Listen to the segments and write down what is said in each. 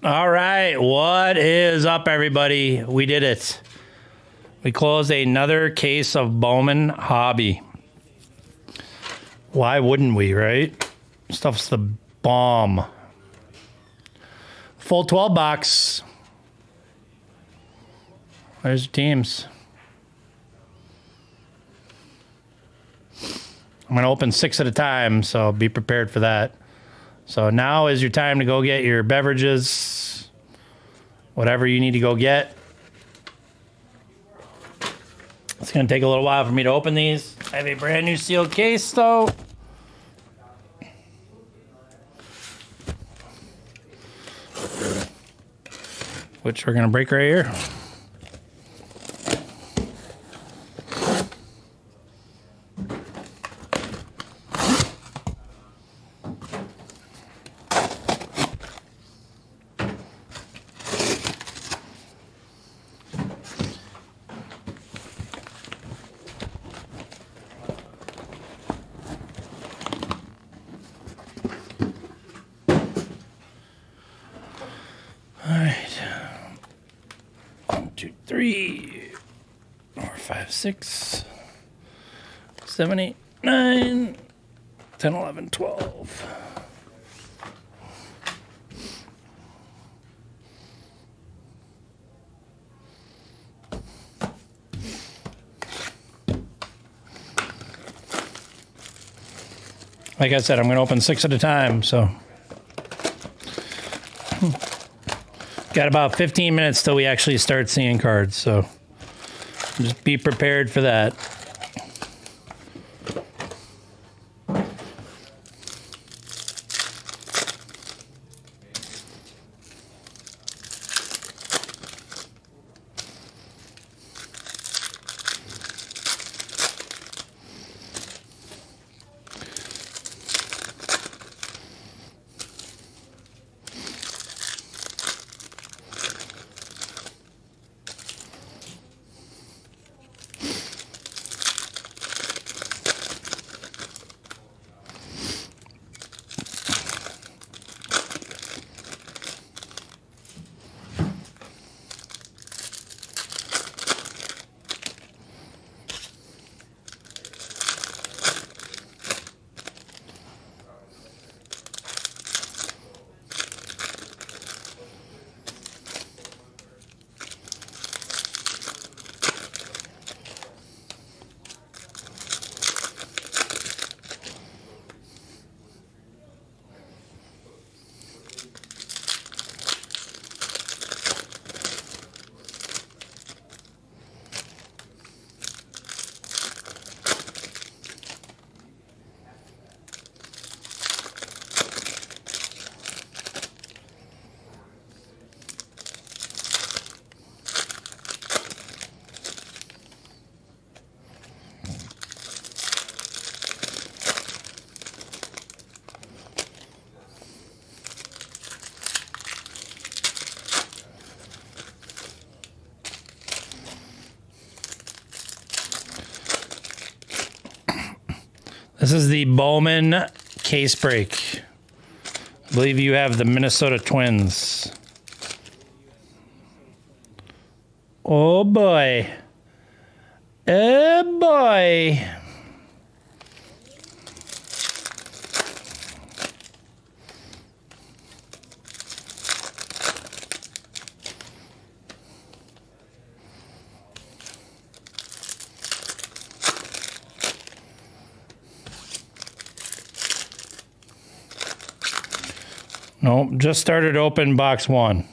All right, what is up, everybody? We did it. We closed another case of Bowman Hobby. Why wouldn't we, right? Stuff's the bomb. Full 12 box. There's your teams. I'm going to open 6 at a time, so be prepared for that. So now is your time to go get your beverages, whatever you need to go get. It's going to take a little while for me to open these. I have a brand new sealed case, though. Which we're going to break right here. All right. 1, 2, 3, 4, 5, 6, 7, 8, 9, 10, 11, 12. Like I said, I'm going to open 6 at a time, so. Got about 15 minutes till we actually start seeing cards, so just be prepared for that. This is the Bowman case break. I believe you have the Minnesota Twins. Oh boy. Oh boy. Nope, just started open box 1.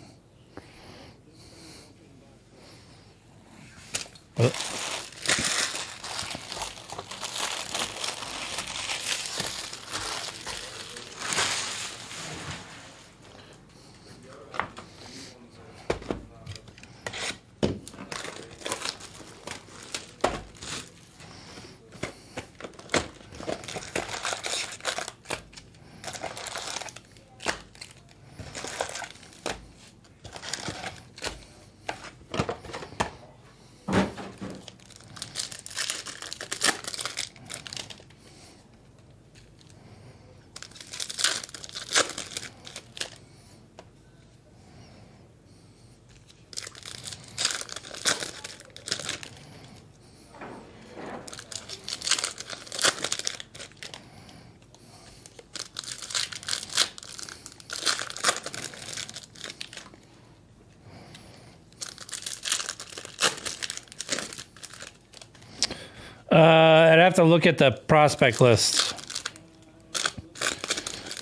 I'd have to look at the prospect list.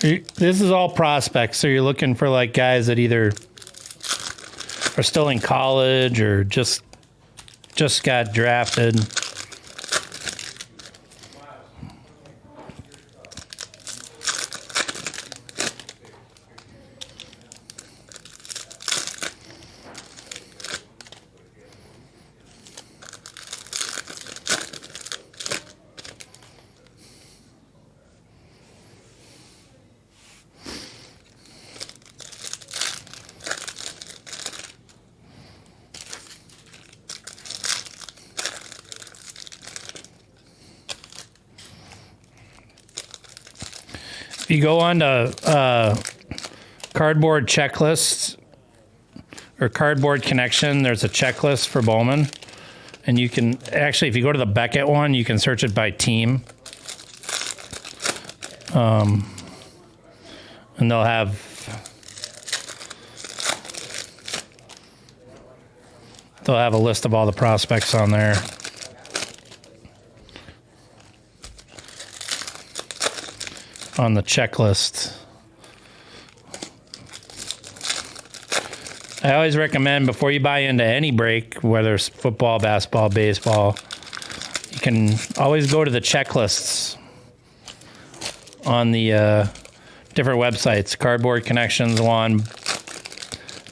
This is all prospects, so you're looking for like guys that either are still in college or just got drafted. If you go on to Cardboard Checklists or Cardboard Connection, there's a checklist for Bowman. And you can actually, if you go to the Beckett one, you can search it by team. And they'll have a list of all the prospects on there. On the checklist. I always recommend before you buy into any break, whether it's football, basketball, baseball, you can always go to the checklists on the different websites. Cardboard Connections one.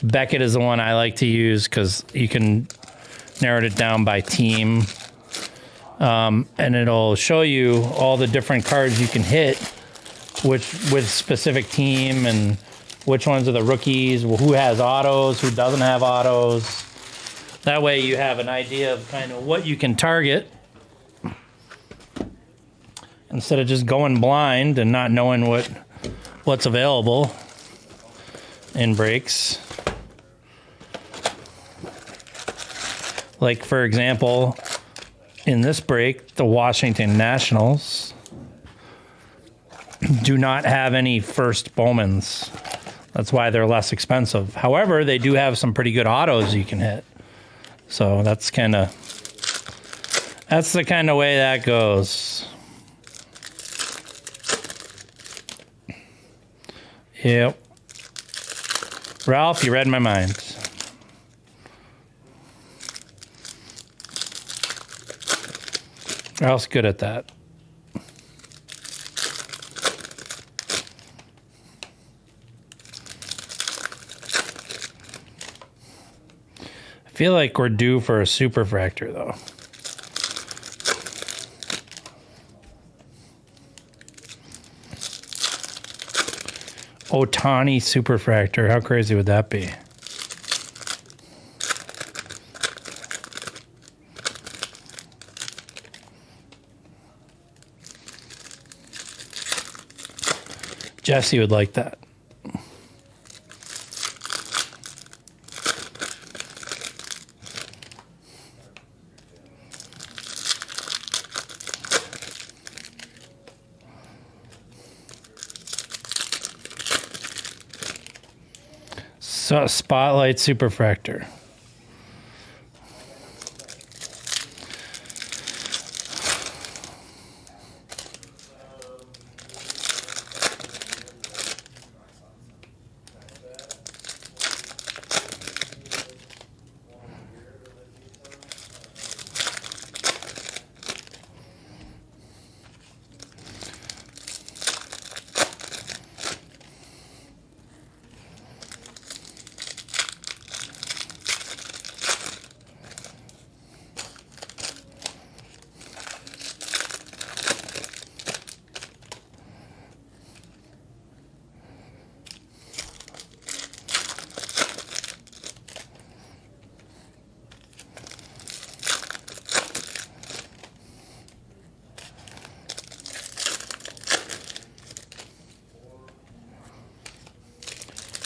Beckett is the one I like to use because you can narrow it down by team. And it'll show you all the different cards you can hit with specific team and which ones are the rookies, who has autos, who doesn't have autos. That way you have an idea of kind of what you can target instead of just going blind and not knowing what's available in breaks. Like, for example, in this break, the Washington Nationals do not have any first Bowmans. That's why they're less expensive. However, they do have some pretty good autos you can hit. So that's the kind of way that goes. Yep. Ralph, you read my mind. Ralph's good at that. I feel like we're due for a superfractor, though. Otani superfractor. How crazy would that be? Jesse would like that. So, Spotlight Superfractor.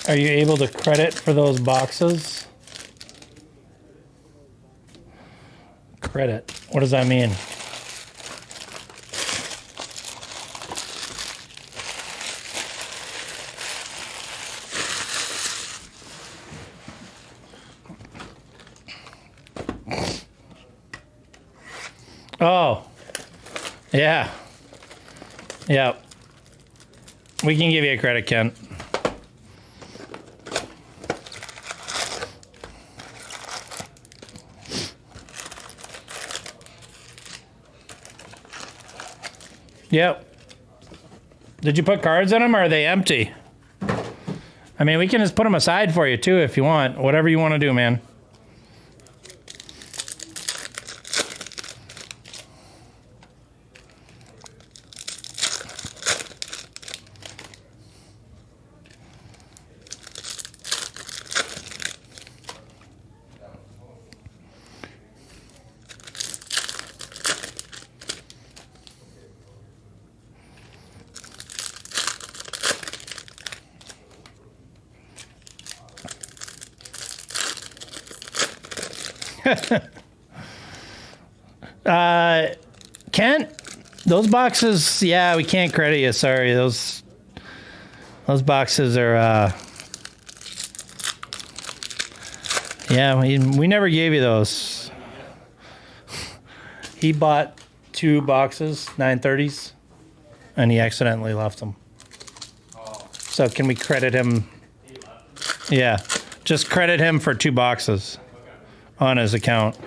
Are you able to credit for those boxes? Credit. What does that mean? Oh, Yeah. Yeah. We can give you a credit, Kent. Yep. Did you put cards in them or are they empty? I mean, we can just put them aside for you too if you want. Whatever you want to do, man. Kent, those boxes, yeah, we can't credit you. Sorry, those boxes are. Yeah, we never gave you those. He bought 2 boxes, 930s, and he accidentally left them. So can we credit him? Yeah, just credit him for 2 boxes on his account.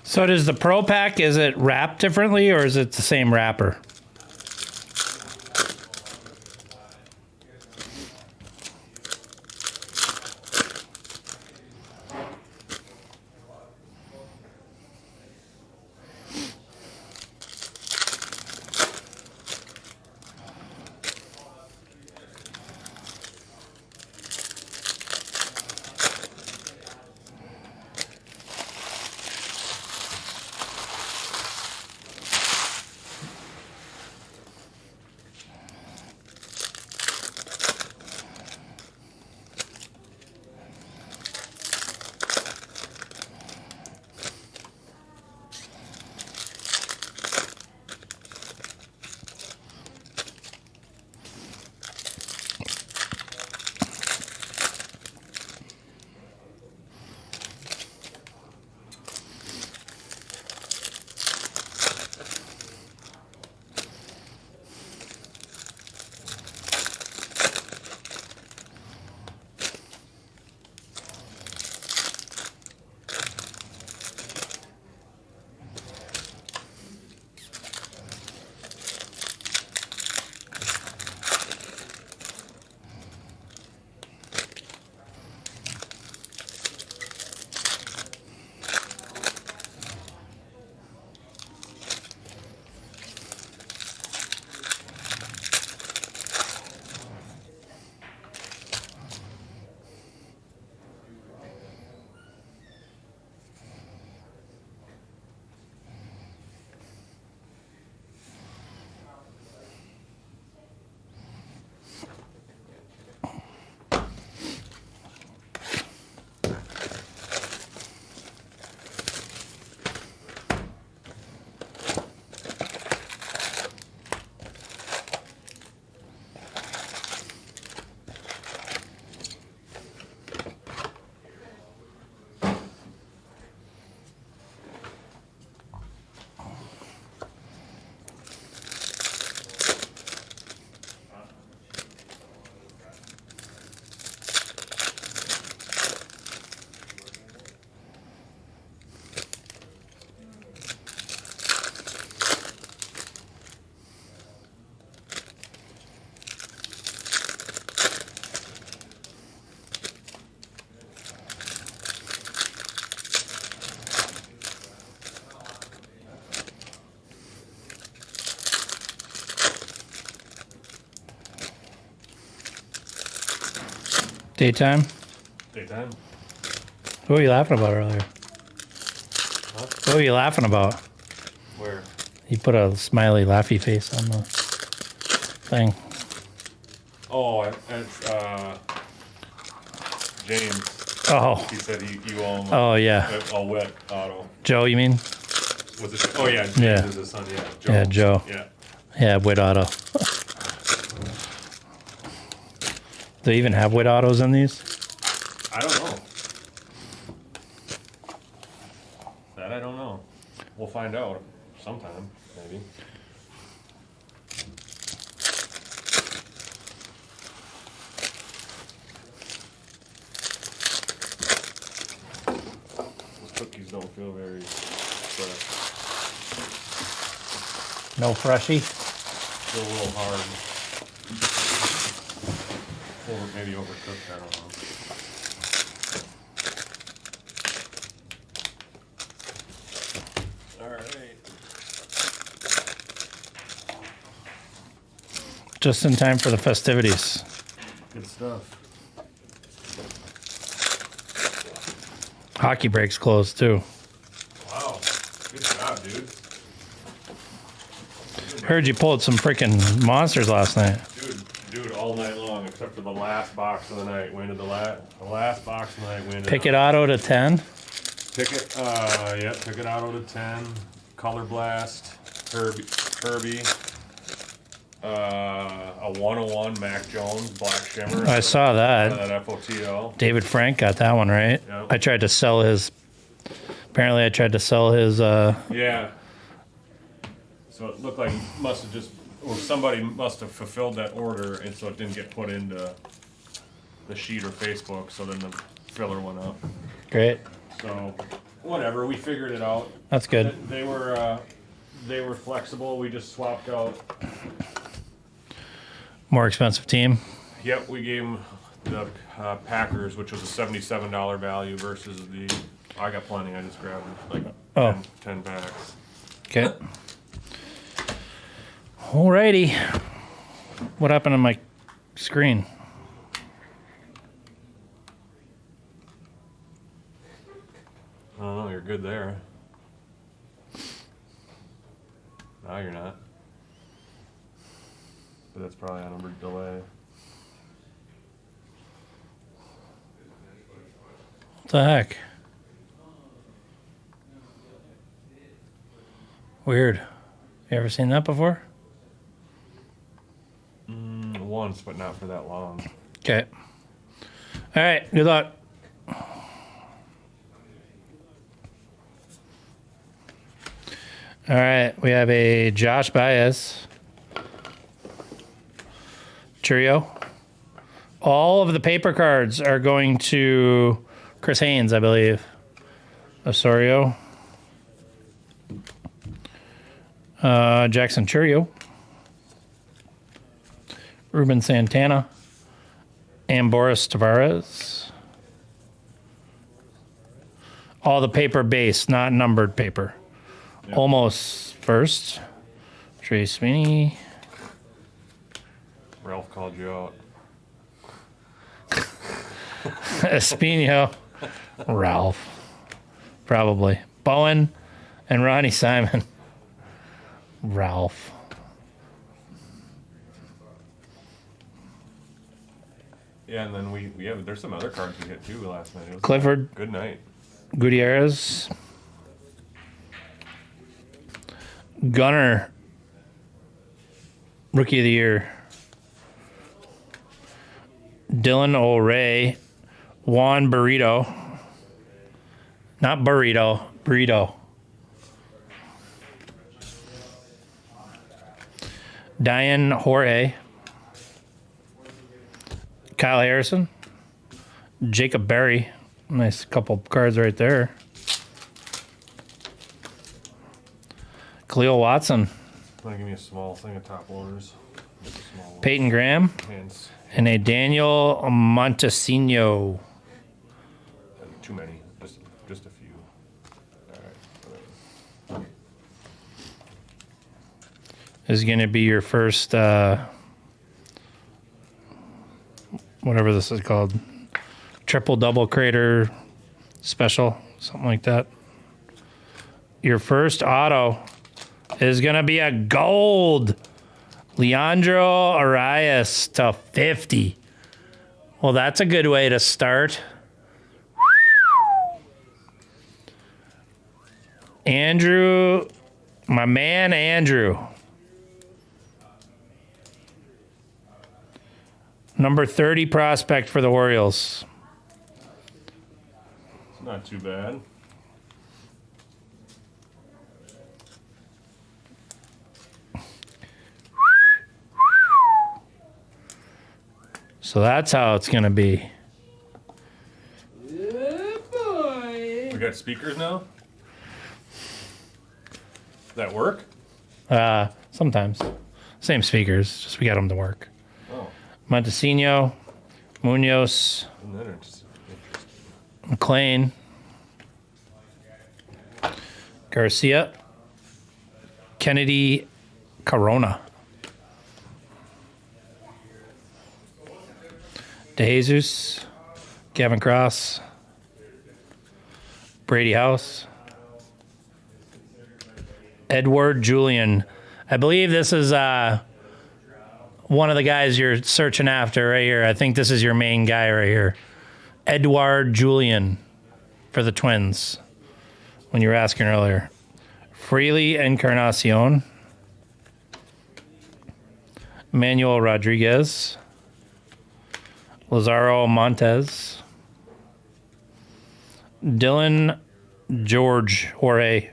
So does the Pro Pack, is it wrapped differently or is it the same wrapper? Daytime? Daytime. What were you laughing about earlier? Huh? What were you laughing about? Where? You put a smiley, laughy face on the thing. Oh, it's James. Oh. He said you own Oh, yeah. a wet auto. Joe, you mean? Was it? Oh, yeah. James Yeah. is his son. Yeah. Joe. Yeah, Joe. Yeah. Yeah, wet auto. Do they even have wet autos in these? I don't know. That I don't know. We'll find out sometime, maybe. Those cookies don't feel very fresh. No freshie? Feel a little hard. Or maybe overcooked, I don't know. Alright. Just in time for the festivities. Good stuff. Hockey break's closed too. Wow. Good job, dude. Heard you pulled some freaking monsters last night. Dude, all night long, except for the last box of the night. We ended the last box of the night. We ended Pick it auto to 10. Picket auto to 10. Color Blast, Herbie. A 101 Mac Jones, Black Shimmer. I saw that. That FOTL. David Frank got that one right. Yep. I tried to sell his. Apparently, I tried to sell his. Yeah. So it looked like must have just, or somebody must have fulfilled that order, and so it didn't get put into the sheet or Facebook. So then the filler went up. Great. So whatever, we figured it out. That's good. They were flexible. We just swapped out. More expensive team. Yep, we gave them the Packers, which was a $77 value versus the. I got plenty. I just grabbed like 10 packs. Okay. Alrighty. What happened to my screen? I don't know. You're good there. No, you're not. But that's probably on a delay. What the heck? Weird. You ever seen that before? Once, but not for that long. Okay. All right. Good luck. All right. We have a Josh Baez. Cheerio. All of the paper cards are going to Chris Haynes, I believe. Osorio. Jackson Churio. Ruben Santana. And Boris Tavares. All the paper base, not numbered paper. Yep. Almost first. Trey Sweeney. Ralph called you out. Espino. Ralph. Probably. Bowen and Ronnie Simon. Ralph. Yeah, and then there's some other cards we hit too last night. It was Clifford. Good night. Gutierrez. Gunner. Rookie of the Year. Dylan O'Ray. Juan Burrito. Not burrito. Burrito. Diane Jorge. Kyle Harrison. Jacob Berry. Nice couple cards right there. Khalil Watson. Want to give me a small thing of top loaders? Peyton Graham. Hands. And a Daniel Montesino. Too many. Just a few. All right. Is going to be your first, whatever this is called, triple double crater special, something like that. Your first auto is going to be a gold Leandro Arias to 50. Well, that's a good way to start. Andrew, my man Andrew. Number 30 prospect for the Orioles. It's not too bad. So that's how it's going to be. We got speakers now? Does that work? Sometimes. Same speakers, just we got them to work. Oh, Montesino, Munoz, isn't that interesting? McLean, Garcia, Kennedy, Corona, DeJesus, Gavin Cross, Brady House, Edward Julian. I believe this is one of the guys you're searching after right here. I think this is your main guy right here. Edward Julian for the Twins when you were asking earlier. Freely Encarnacion. Manuel Rodriguez. Lazaro Montes. Dylan Jorge.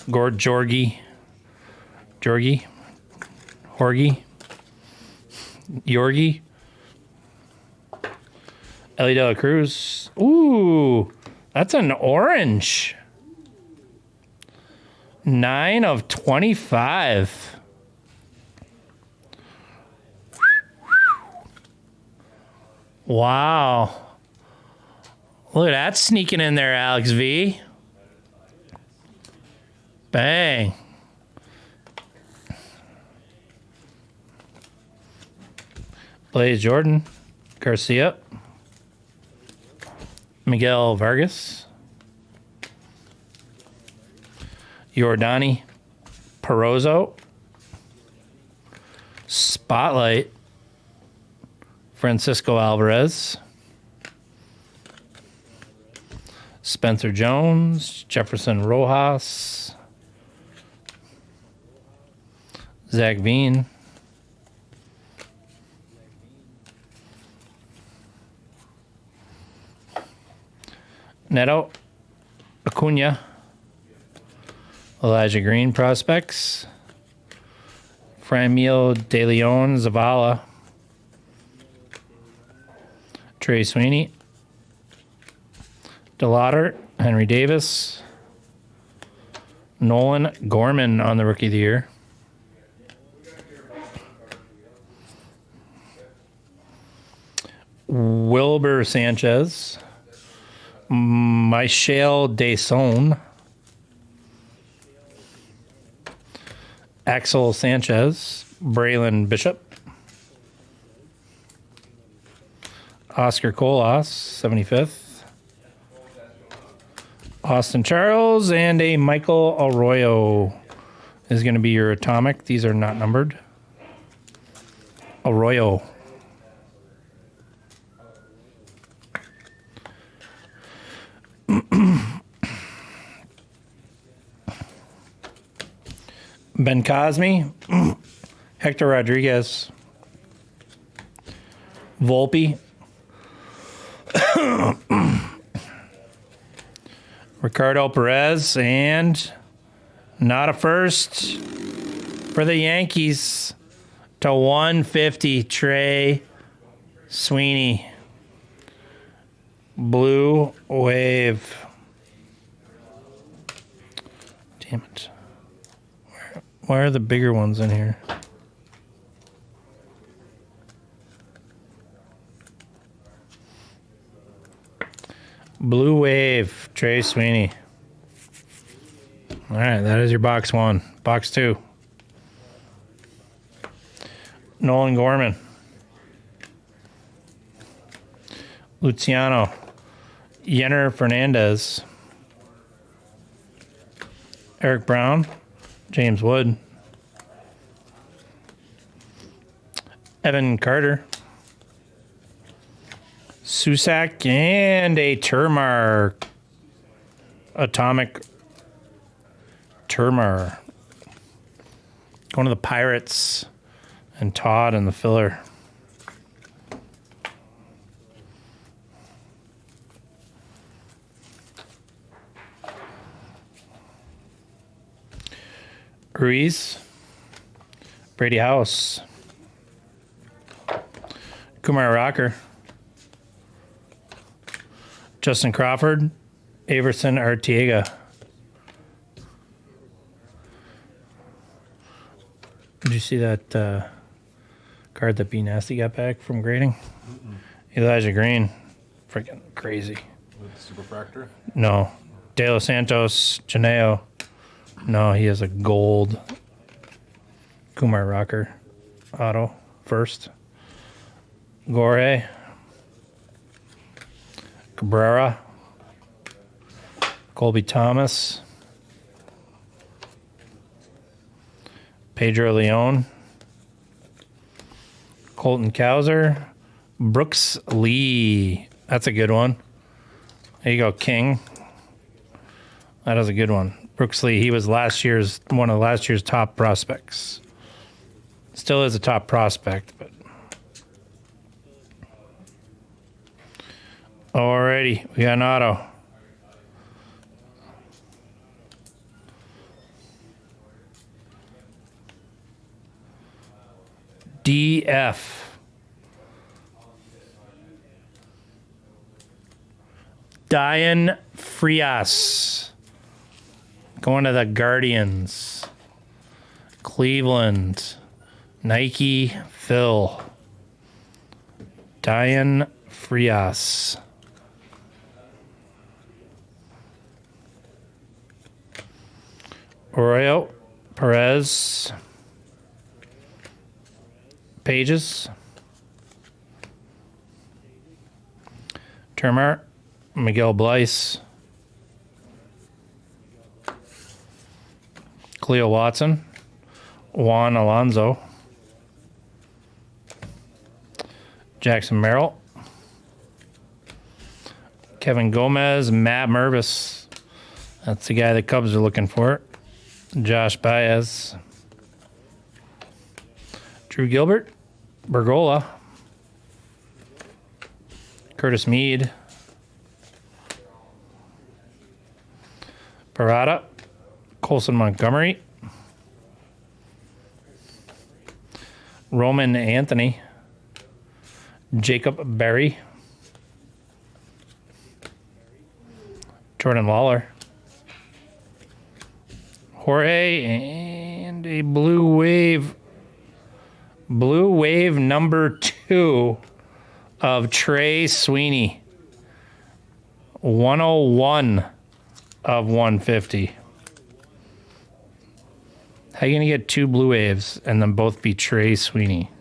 Jorgie. Yorgi. Ellie De La Cruz. Ooh, that's an orange. 9 of 25. Wow. Look at that sneaking in there, Alex V. Bang. Blaze Jordan. Garcia. Miguel Vargas. Giordani. Perozzo. Spotlight. Francisco Alvarez. Spencer Jones. Jefferson Rojas. Zach Veen. Neto. Acuna. Elijah Green prospects. Framil De Leon Zavala. Trey Sweeney. DeLauder. Henry Davis. Nolan Gorman on the Rookie of the Year. Wilbur Sanchez. Michel Deson. Axel Sanchez. Braylon Bishop. Oscar Colas, 75th. Austin Charles and a Michael Arroyo is going to be your atomic. These are not numbered. Arroyo. Ben Cosme, Hector Rodriguez, Volpe, Ricardo Perez, and not a first for the Yankees to 150, Trey Sweeney. Blue Wave. Damn it. Why are the bigger ones in here? Blue Wave, Trey Sweeney. All right, that is your box one. Box two. Nolan Gorman. Luciano. Yenner Fernandez. Eric Brown. James Wood. Evan Carter. Susak and a Termar. Atomic Termar. Going to the Pirates. And Todd in the filler. Ruiz. Brady House. Kumar Rocker. Justin Crawford. Averson Arteaga. Did you see that card that B Nasty got back from grading? Elijah Green. Freaking crazy. With the Superfractor? No. De Los Santos. Janeo. No, he has a gold Kumar Rocker auto first. Gore. Cabrera. Colby Thomas. Pedro Leon. Colton Cowser. Brooks Lee. That's a good one. There you go, King. That is a good one. Brooks Lee, he was one of last year's top prospects. Still is a top prospect, but alrighty, we got an auto. DF. Diane Frias. Going to the Guardians. Cleveland. Nike. Phil. Diane Frias. Arroyo. Perez. Pages. Termer. Miguel Blyce. Cleo Watson. Juan Alonso. Jackson Merrill. Kevin Gomez. Matt Mervis. That's the guy the Cubs are looking for. Josh Baez. Drew Gilbert. Bergola. Curtis Mead. Parada. Colson Montgomery. Roman Anthony. Jacob Berry. Jordan Lawler. Jorge and a Blue Wave. Blue Wave number 2 of Trey Sweeney. 101 of 150. How are you going to get 2 Blue Waves and then both be Trey Sweeney?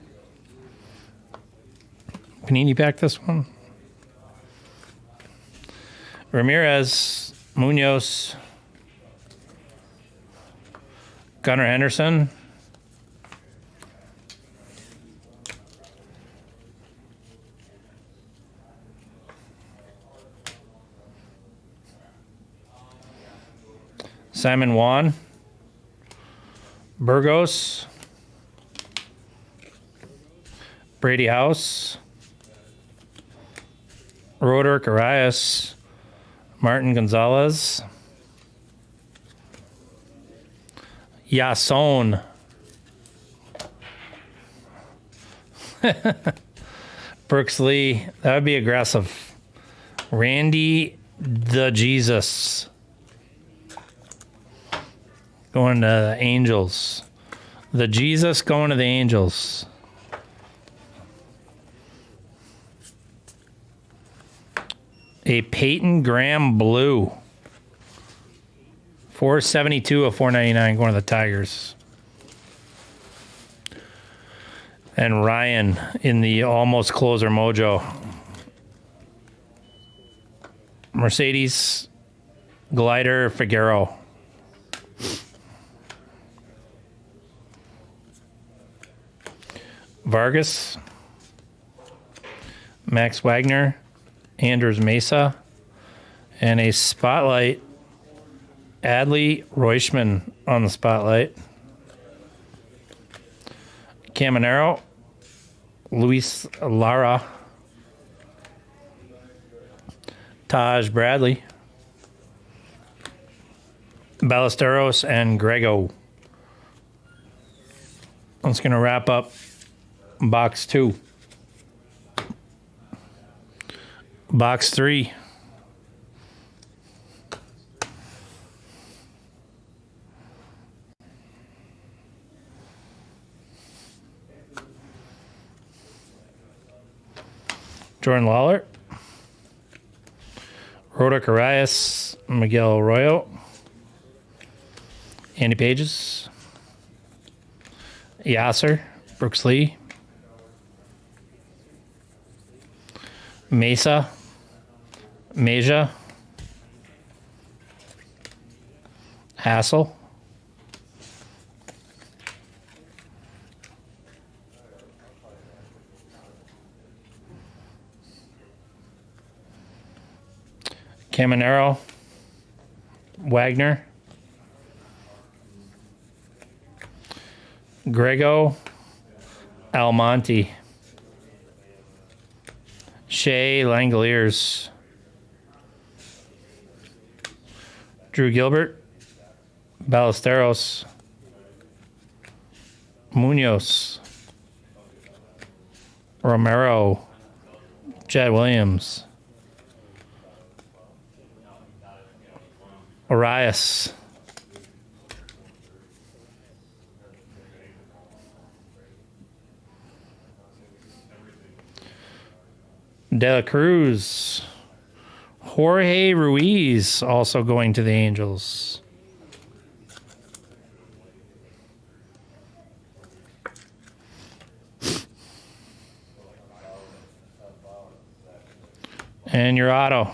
Panini pack this one. Ramirez, Munoz, Gunnar Henderson, Simon Juan, Burgos, Brady House, Roderick Arias, Martin Gonzalez, Yason, Brooks Lee. That would be aggressive. Randy the Jesus. Going to the Angels. The Jesus going to the Angels. A Peyton Graham blue. 472 of 499 going to the Tigers. And Ryan in the almost closer mojo. Mercedes Glider Figaro. Vargas, Max Wagner, Anders Mesa, and a spotlight, Adley Reuschmann on the spotlight. Caminero, Luis Lara, Taj Bradley, Ballesteros, and Grego. That's going to wrap up box 2. Box 3. Jordan Lawler, Rhoda Arias, Miguel Arroyo, Andy Pages, Yasser, Brooks Lee, Mesa, Meja, Hassel, Caminero, Wagner, Grego, Almonte, Shea Langoliers, Drew Gilbert, Ballesteros, Munoz, Romero, Jed Williams, Arias, De La Cruz, Jorge Ruiz also going to the Angels. And your auto.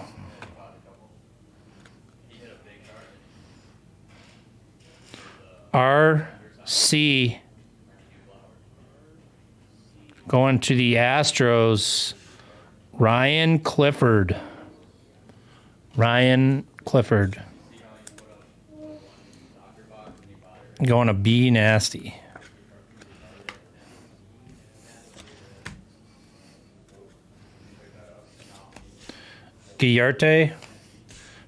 RC going to the Astros. Ryan Clifford. Going to B nasty. Guillarte,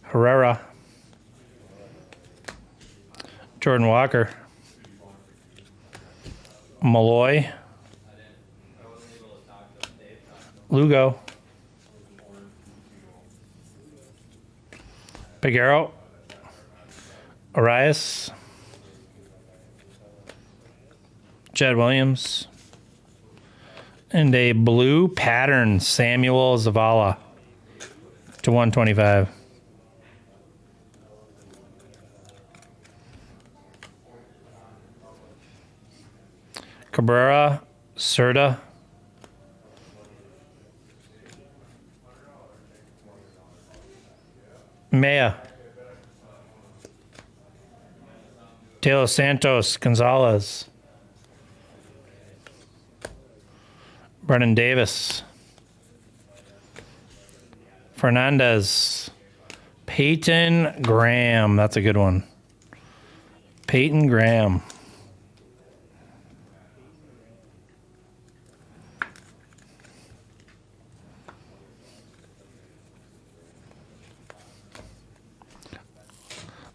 Herrera, Jordan Walker, Malloy, Lugo, Figueroa, Arias, Jed Williams, and a blue pattern Samuel Zavala to 125. Cabrera, Serta, Maya, Taylor Santos, Gonzalez, Brennan Davis, Fernandez, Peyton Graham. That's a good one. Peyton Graham.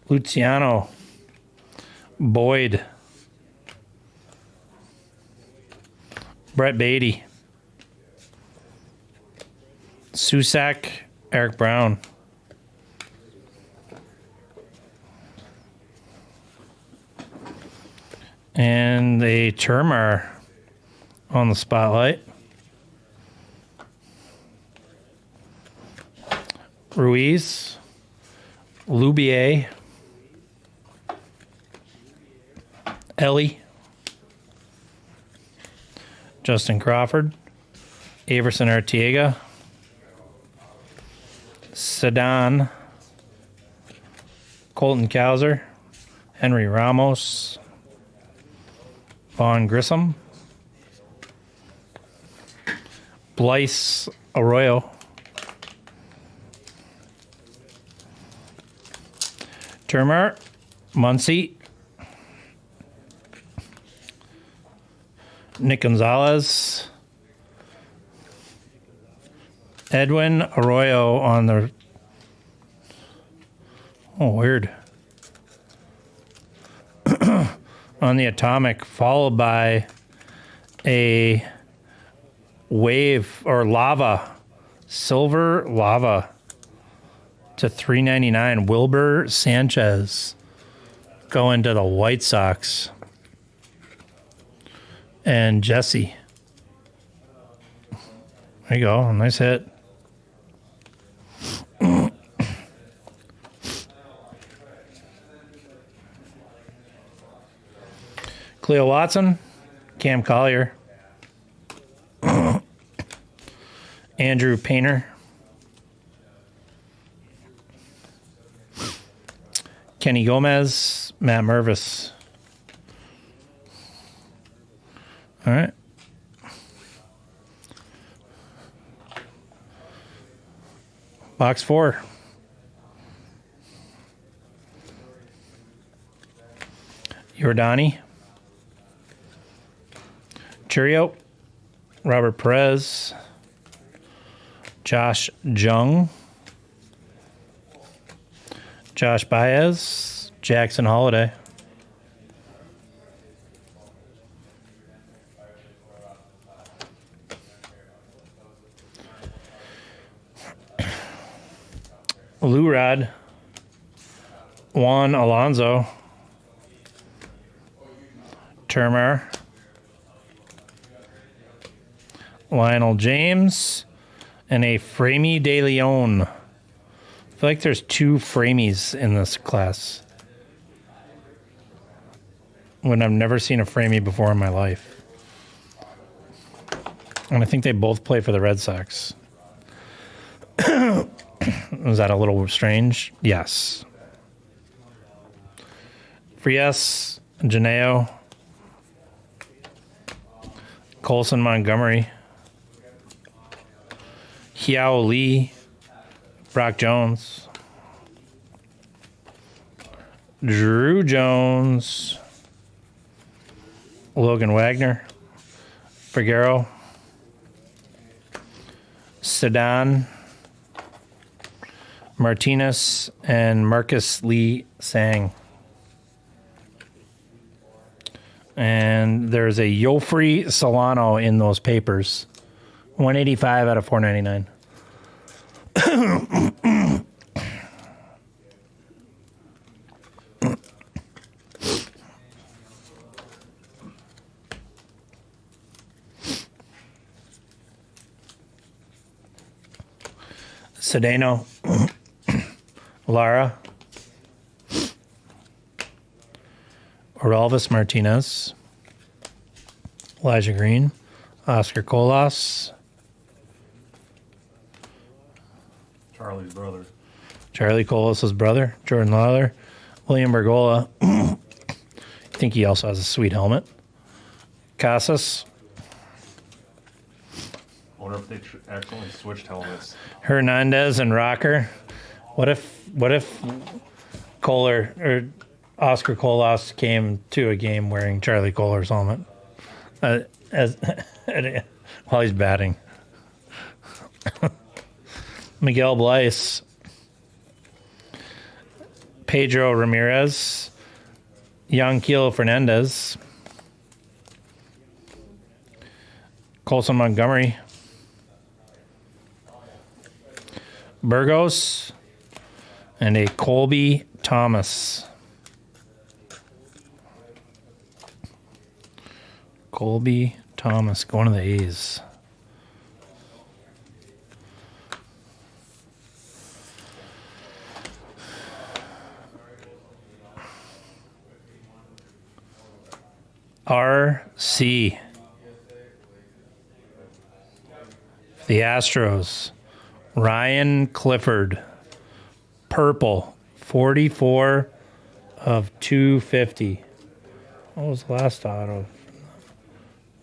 Luciano, Boyd, Brett Beatty, Susak, Eric Brown, and a Termar on the spotlight. Ruiz, Lubier, Ellie, Justin Crawford, Averson Artiega, Sedan, Colton Cowser, Henry Ramos, Vaughn Grissom, Blyce Arroyo, Termer, Muncie, Nick Gonzalez, Edwin Arroyo on the... Oh, weird. On the Atomic, followed by a Wave or Lava, Silver Lava to $3.99. Wilbur Sanchez going to the White Sox. And Jesse. There you go. Nice hit. Cleo Watson, Cam Collier, Andrew Painter, Kenny Gomez, Matt Mervis. All right. Box 4. Yordani. Churio, Robert Perez, Josh Jung, Josh Baez, Jackson Holiday, Lurad, Juan Alonso, Termer, Lionel James, and a Framey De Leon. I feel like there's 2 Framies in this class, when I've never seen a Framey before in my life. And I think they both play for the Red Sox. Was that a little strange? Yes. Frias, Janeo, Colson Montgomery, Hiao Lee, Brock Jones, Drew Jones, Logan Wagner, Figueroa, Sedan, Martinez, and Marcus Lee Sang. And there's a Yofri Solano in those papers. 185 out of 499. Sedano, Lara, Orelvis Martinez, Elijah Green, Oscar Colas, Charlie's brother. Charlie Colas' brother, Jordan Lawler, William Bergola. I think he also has a sweet helmet. Casas, I wonder if they accidentally switched helmets. Hernandez, and Rocker. What if Kohler or Oscar Colas came to a game wearing Charlie Kohler's helmet as while he's batting? Miguel Bleis, Pedro Ramirez, Yanquiel Fernandez, Colson Montgomery, Burgos, and a Colby Thomas. Colby Thomas going to the A's. RC. The Astros. Ryan Clifford. purple. 44 of 250. What was the last auto?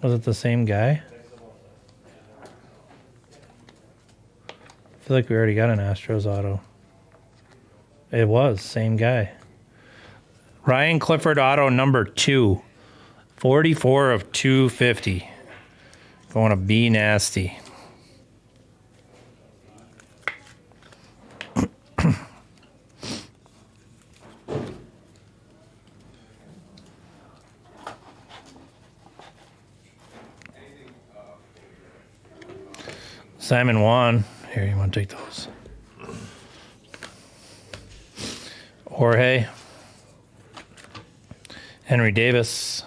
Was it the same guy? I feel like we already got an Astros auto. It was, same guy. Ryan Clifford auto number 2. 44 of 250. Going to be nasty. Simon Juan. Here, you want to take those? Jorge. Henry Davis.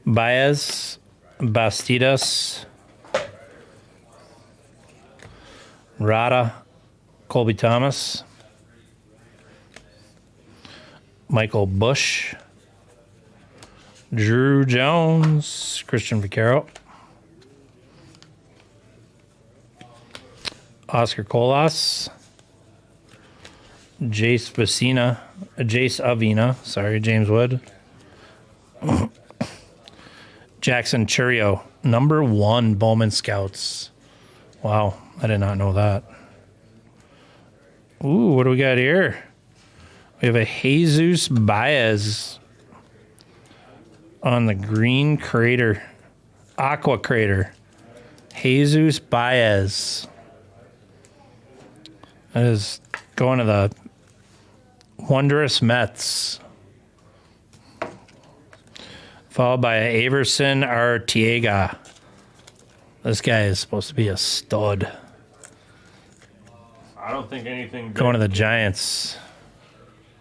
Baez. Bastidas. Rada. Colby Thomas. Michael Bush. Drew Jones, Christian Vaquero, Oscar Colas, Jace Avina, James Wood, Jackson Churio, number 1 Bowman Scouts. Wow, I did not know that. Ooh, what do we got here? We have a Jesus Baez on the green crater, aqua crater. Jesus Baez. That is going to the wondrous Mets. Followed by Averson Arteaga. This guy is supposed to be a stud. I don't think anything. Going to the Giants.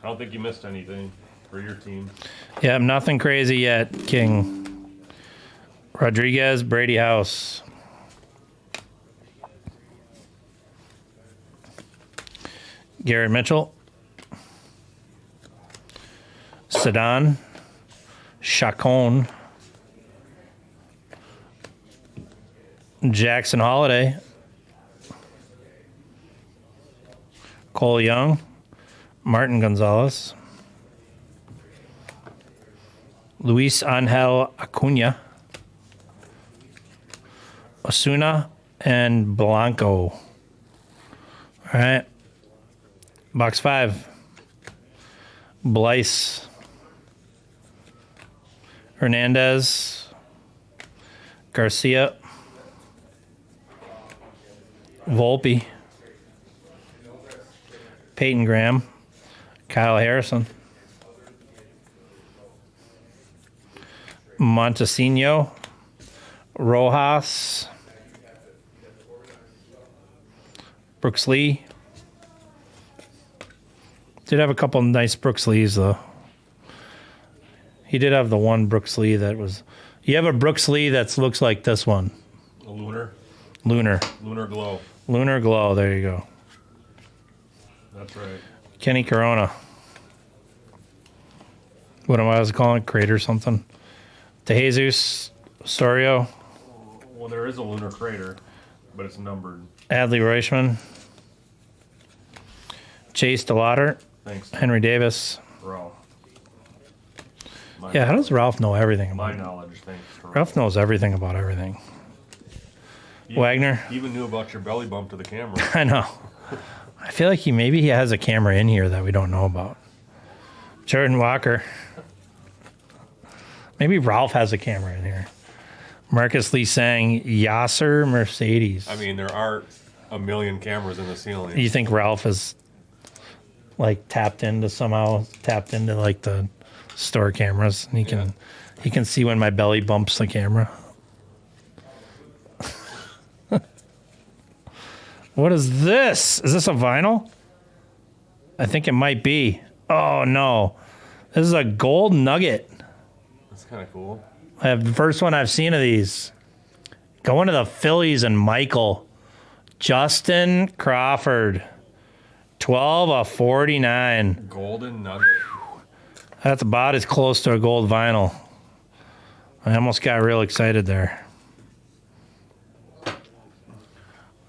I don't think you missed anything for your team. Yeah, nothing crazy yet, King. Rodriguez, Brady House. Garrett Mitchell. Sedan. Chacon. Jackson Holiday. Cole Young. Martin Gonzalez. Luis Angel Acuna, Osuna, and Blanco. All right. Box 5. Blyce, Hernandez, Garcia, Volpe, Peyton Graham, Kyle Harrison, Montesino, Rojas, Brooks Lee. Did have a couple nice Brooks Lees, though. He did have the one Brooks Lee that was... You have a Brooks Lee that looks like this one. A Lunar. Lunar Glow. Lunar Glow, there you go. That's right. Kenny Corona. What am I calling it? Crater something? DeJesus, Sorio. Well, there is a lunar crater, but it's numbered. Adley Reuschman. Chase DeLauder. Thanks. Henry Davis. Ralph. Yeah, how does Ralph know everything about My it? knowledge, thanks. Ralph knows everything about everything. Wagner. He even knew about your belly bump to the camera. I know. I feel like he has a camera in here that we don't know about. Jordan Walker. Maybe Ralph has a camera in here. Marcus Lee saying Yasser Mercedes. I mean, there are a million cameras in the ceiling. You think Ralph is like tapped into like the store cameras, and he can see when my belly bumps the camera. What is this? Is this a vinyl? I think it might be. Oh no. This is a gold nugget. That's kind of cool. I have the first one I've seen of these. Going to the Phillies and Michael. Justin Crawford. 12 of 49. Golden nugget. That's about as close to a gold vinyl. I almost got real excited there.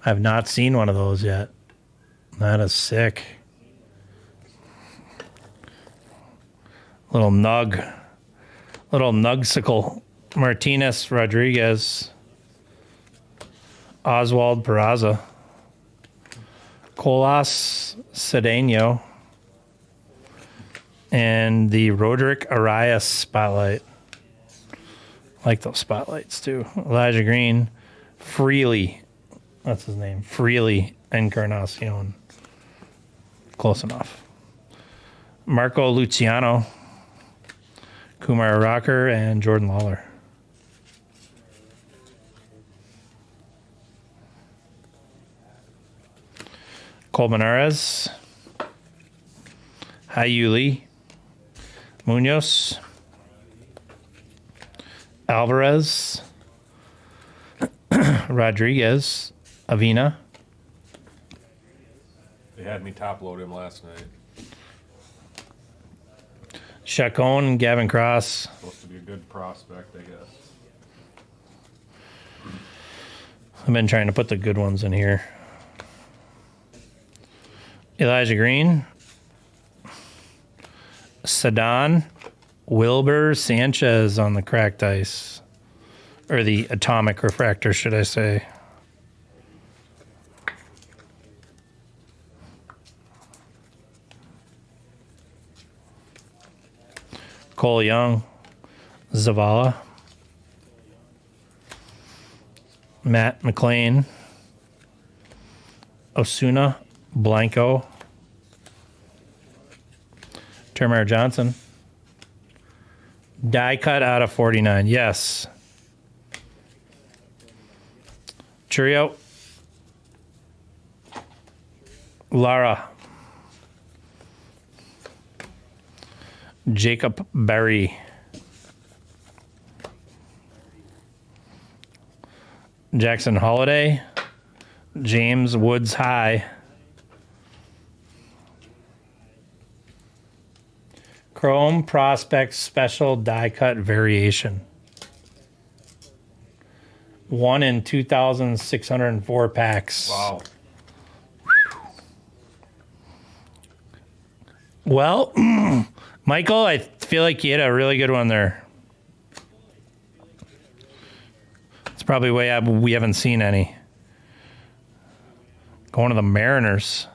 I've not seen one of those yet. That is sick. Little nugsicle. Martinez Rodriguez. Oswald Peraza. Colas Cedeno. And the Roderick Arias spotlight. I like those spotlights too. Elijah Green. Freely. That's his name. Freely Encarnacion. Close enough. Marco Luciano. Kumar Rocker and Jordan Lawler. Colmenares. Hayuli. Munoz. Alvarez. Rodriguez. Avina. They had me top load him last night. Chacon and Gavin Cross. Supposed to be a good prospect, I guess. I've been trying to put the good ones in here. Elijah Green. Sadan. Wilbur Sanchez on the cracked ice. Or the atomic refractor, should I say. Cole Young. Zavala. Matt McLean. Osuna. Blanco. Termarr Johnson. Die cut out of 49. Yes. Churio. Lara. Jacob Berry. Jackson Holiday. James Woods High. Chrome Prospect Special Die Cut Variation. 1 in 2,604 packs. Wow. Well, Michael, I feel like you had a really good one there. It's probably way up. We haven't seen any. Going to the Mariners.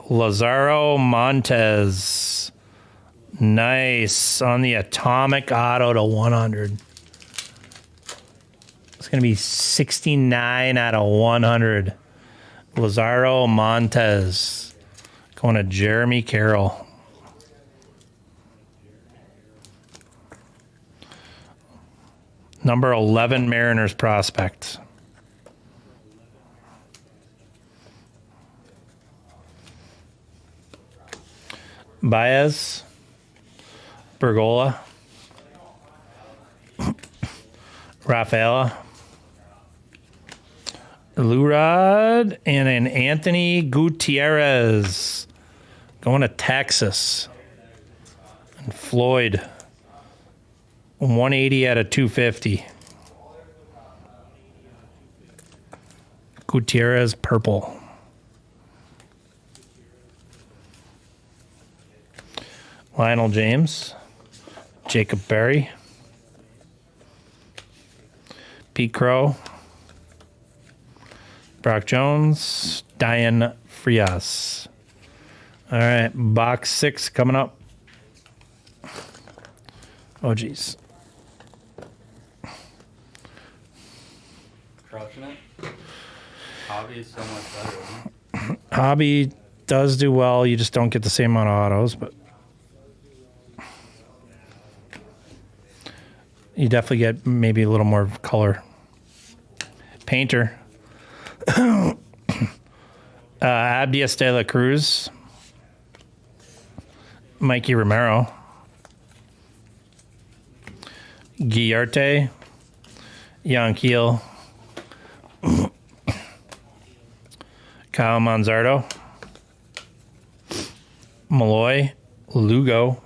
Lazaro Montez. Nice. On the atomic auto to 100. It's going to be 69 out of 100. Lazaro Montez. Going to Jeremy Carroll. Number 11 Mariners prospect. Baez. Bergola. Rafaela. Lurad and an Anthony Gutierrez going to Texas. And Floyd. 180 out of 250. Gutierrez purple. Lionel James. Jacob Berry. Pete Crow. Brock Jones. Diane Frias. All right, box 6 coming up. Oh, geez. Crushing it. Hobby is so much better, isn't it? Hobby does do well. You just don't get the same amount of autos, but you definitely get maybe a little more color. Painter. Abdias de la Cruz. Mikey Romero. Guillarte. Jan Keel. Kyle Manzardo. Malloy. Lugo.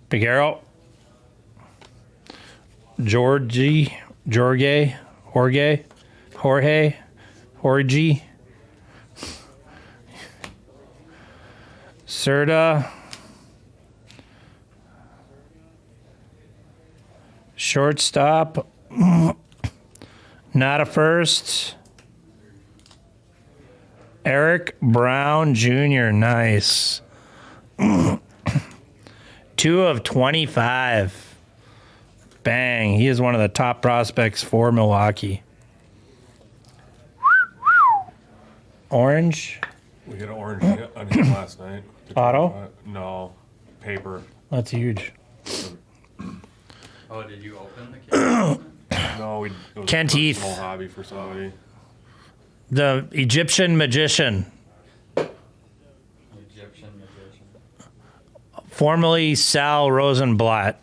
Figueroa. Jorge, Jorge, Serta, shortstop, not a first. Eric Brown Jr., nice. 2 of 25. Bang, he is one of the top prospects for Milwaukee. Orange. We got an orange on him last night. Auto? No, paper. That's huge. Oh, did you open the can? No, it was Kent a Heath. personal hobby for somebody. The Egyptian magician, Egyptian magician. formerly Sal Rosenblatt.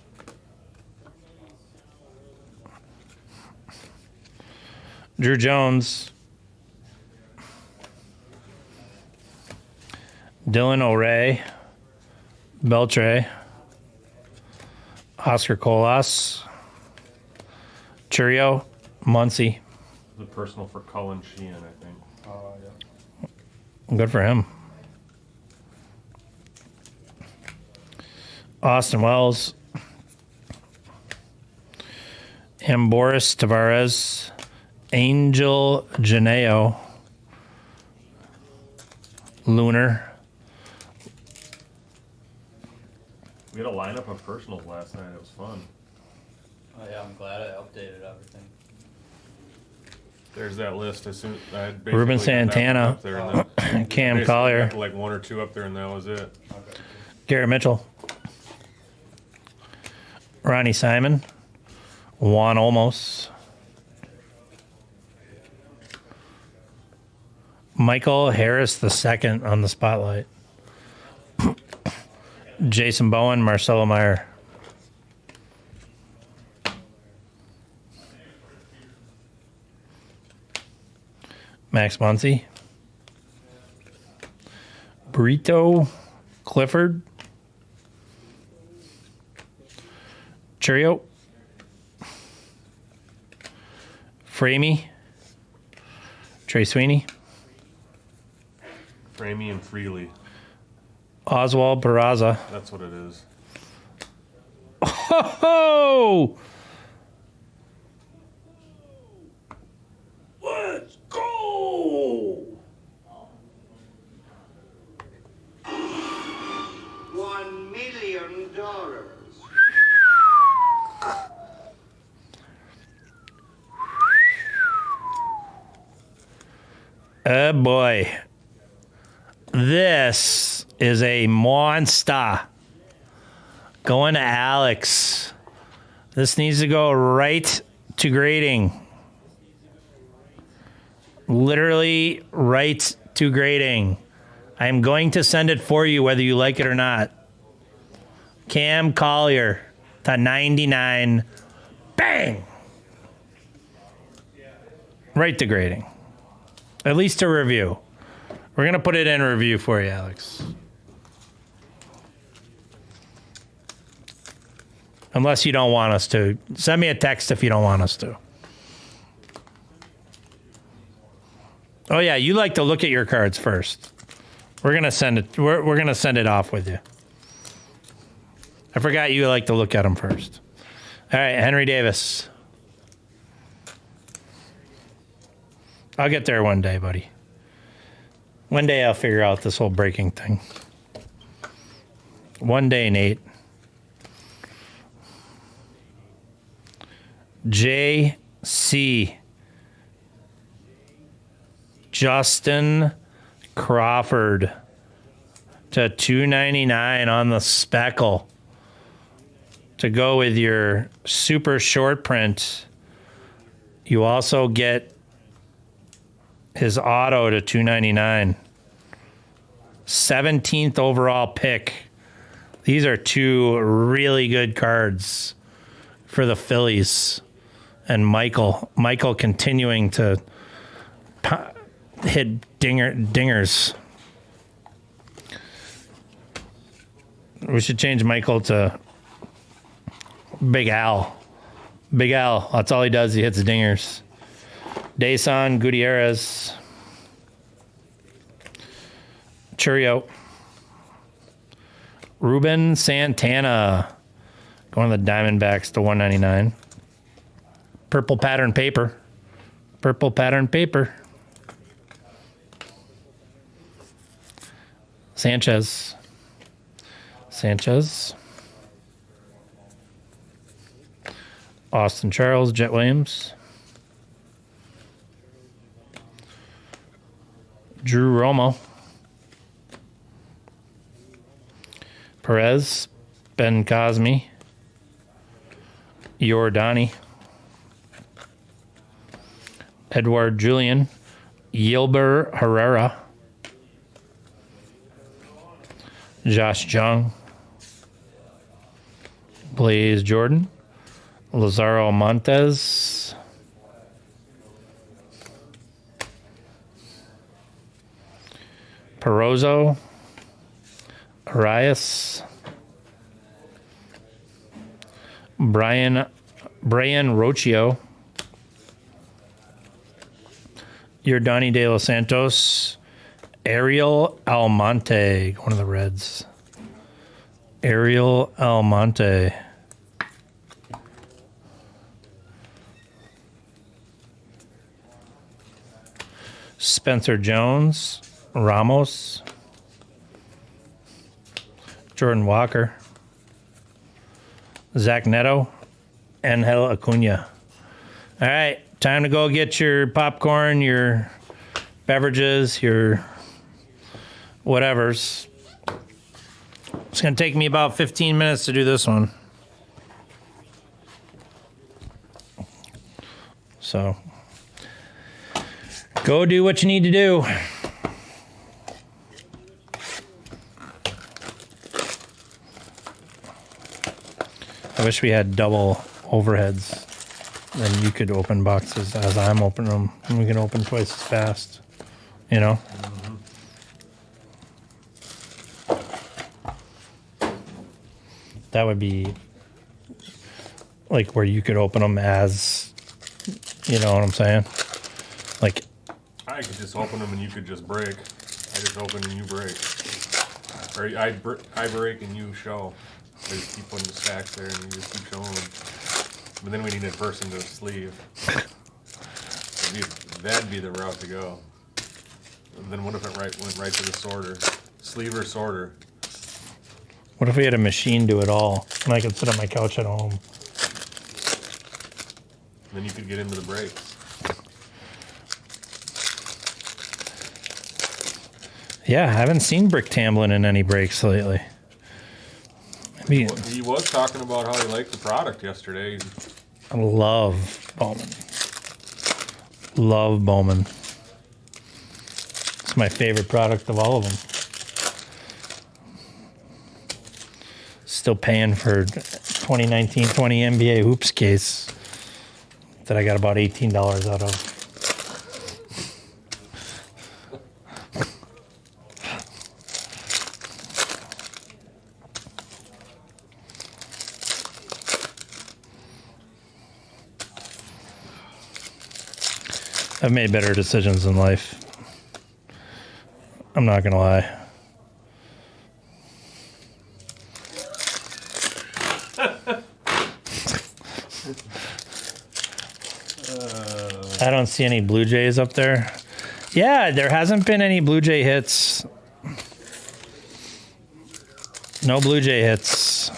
Drew Jones. Dylan O'Ray. Beltre. Oscar Colas. Churio. Muncie. The personal for Cullen Sheehan, I think. Oh, yeah. Good for him. Austin Wells. Boris Tavares. Angel Janeo. Lunar. We had a lineup of personals last night. It was fun. Oh, yeah, I'm glad I updated everything. There's that list. As soon I had Ruben basically got that Santana. one up there, and then Cam basically Collier. got like 1 or 2 up there, and that was it. Okay. Garrett Mitchell. Ronnie Simon. Juan Olmos. Michael Harris II on the spotlight. Jason Bowen, Marcelo Meyer. Max Muncy. Burrito Clifford. Churio. Framey. Trey Sweeney. Framey and Freely. Oswald Peraza. That's what it is. Oh! Let's go! $1 million. Oh boy. This is a monster. Going to Alex. This needs to go right to grading. Literally right to grading. I'm going to send it for you whether you like it or not. Cam Collier to 99. Bang! Right to grading. At least a review. We're going to put it in review for you, Alex. Unless you don't want us to. Send me a text if you don't want us to. Oh yeah, you like to look at your cards first. We're gonna send it. We're gonna send it off with you. I forgot you like to look at them first. All right, Henry Davis. I'll get there one day, buddy. One day I'll figure out this whole breaking thing. One day, Nate. J.C. Justin Crawford to 299 on the speckle to go with your super short print. You also get his auto to 299. 17th overall pick. These are 2 really good cards for the Phillies. And Michael continuing to hit dingers. We should change Michael to Big Al. Big Al. That's all he does. He hits dingers. Dason Gutierrez. Churio. Ruben Santana. Going to the Diamondbacks to 199. Purple pattern paper. Purple pattern paper. Sanchez. Austin Charles, Jet Williams. Drew Romo. Perez. Ben Cosme. Giordani. Edward Julian. Yilber Herrera. Josh Jung. Blaze Jordan. Lazaro Montes. Perozzo. Arias. Brian Rocchio. Yordani De Los Santos. Ariel Almonte, one of the Reds. Ariel Almonte. Spencer Jones. Ramos. Jordan Walker. Zach Neto. Angel Acuna. All right, time to go get your popcorn, your beverages, your whatevers. It's going to take me about 15 minutes to do this one. So, go do what you need to do. I wish we had double overheads. Then you could open boxes as I'm opening them, and we can open twice as fast. You know? That would be like where you could open them as, you know what I'm saying? Like, I could just open them and you could just break. I just open and you break. Or I break and you show. I just keep putting the stacks there and you just keep showing them. But then we need a person to sleeve. That'd be the route to go. And then what if it went right to the sorter? Sleeve or sorter? what if we had a machine do it all, and I could sit on my couch at home? Then you could get into the breaks. Yeah, I haven't seen Brick Tamblyn in any breaks lately. Maybe Well, he was talking about how he liked the product yesterday. I love Bowman. Love Bowman. It's my favorite product of all of them. Still paying for 2019-20 NBA Hoops case that I got about $18 out of. I've made better decisions in life. I'm not gonna lie. I don't see any Blue Jays up there. Yeah, there hasn't been any Blue Jay hits. No Blue Jay hits.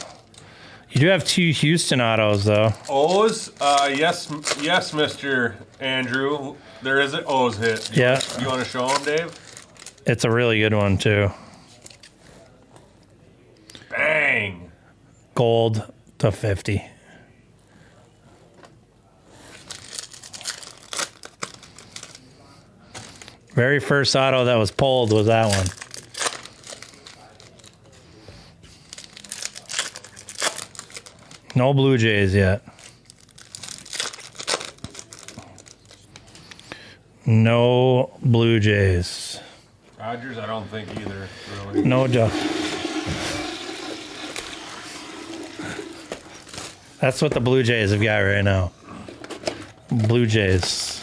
You do have 2 Houston autos, though. O's? Yes, Mr. Andrew. There is an O's hit. Yeah. You want to show him, Dave? It's a really good one, too. Bang! Gold to 50. Very first auto that was pulled was that one. No Blue Jays yet. No Blue Jays. Dodgers, I don't think either, really. No. That's what the Blue Jays have got right now. Blue Jays.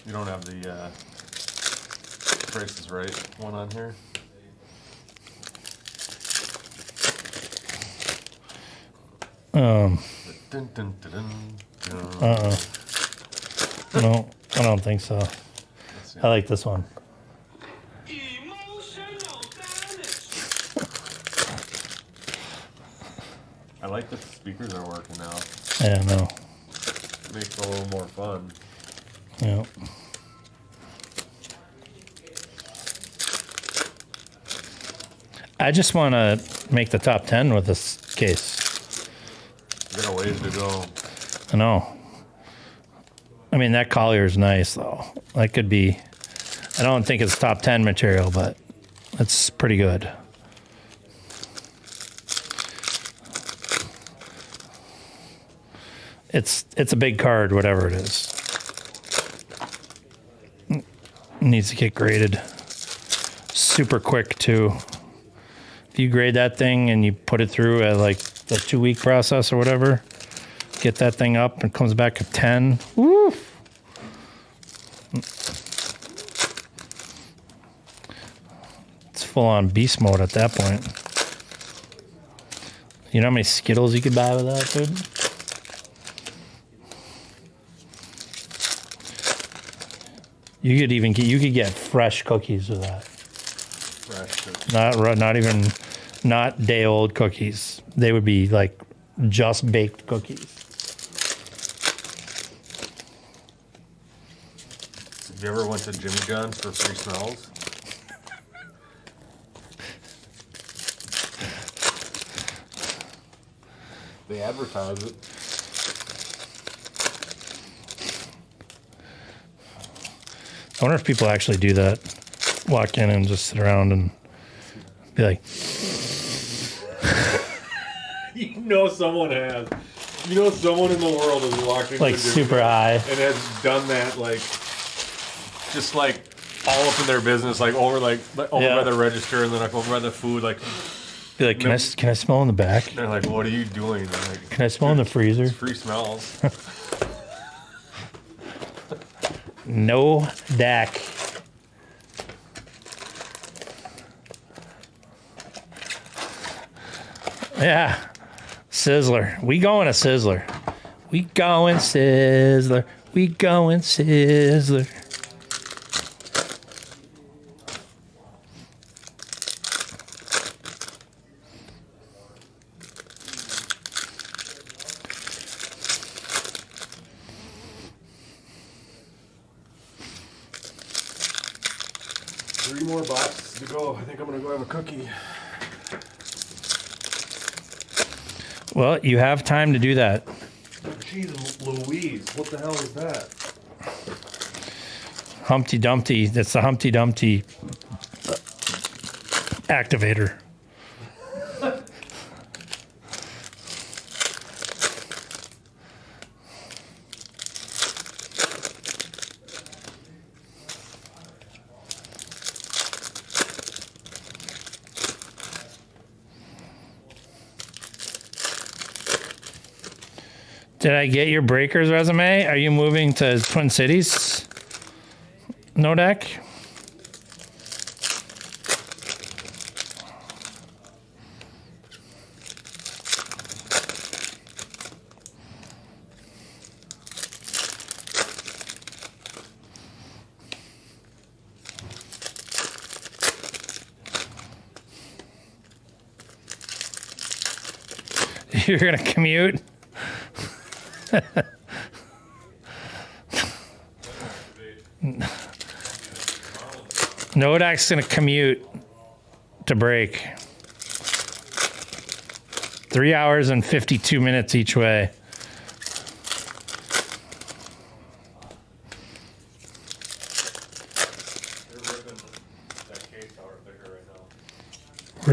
You don't have the Price is Right one on here? Dun, dun, dun, dun, dun. No, I don't think so. I like this one. Emotional damage. I like that the speakers are working now. Yeah, no. Makes it a little more fun. Yeah. I just want to make the top 10 with this case. You got a ways to go. I know. I mean, that Collier's nice, though. That could be... I don't think it's top 10 material, but it's pretty good. It's a big card, whatever it is. It needs to get graded super quick, too. If you grade that thing and you put it through at like the 2-week process or whatever, get that thing up and comes back at 10. Woo! It's full on beast mode at that point. You know how many Skittles you could buy with that, dude? You could get fresh cookies with that. Not day old cookies. They would be like just baked cookies. Have you ever went to Jimmy John's for free smells? They advertise it. I wonder if people actually do that. Walk in and just sit around and be like, You know someone has. You know someone in the world is walking like super high. and has done that, like, just like all up in their business, like over by the register and then like over by the food, like. Be like, can I smell in the back? They're like, what are you doing? Like, Can I smell in the freezer? it's free smells. No DAC. Yeah. Sizzler. We going to Sizzler. We going Sizzler. We going Sizzler. Three more boxes to go. I think I'm gonna go have a cookie. Well, you have time to do that. Jeez Louise, what the hell is that? Humpty Dumpty. That's the Humpty Dumpty activator. Did I get your breakers resume? Are you moving to Twin Cities? No deck? You're gonna commute? Nodak's gonna commute to break. 3 hours and 52 minutes each way. They're ripping that case out bigger right now.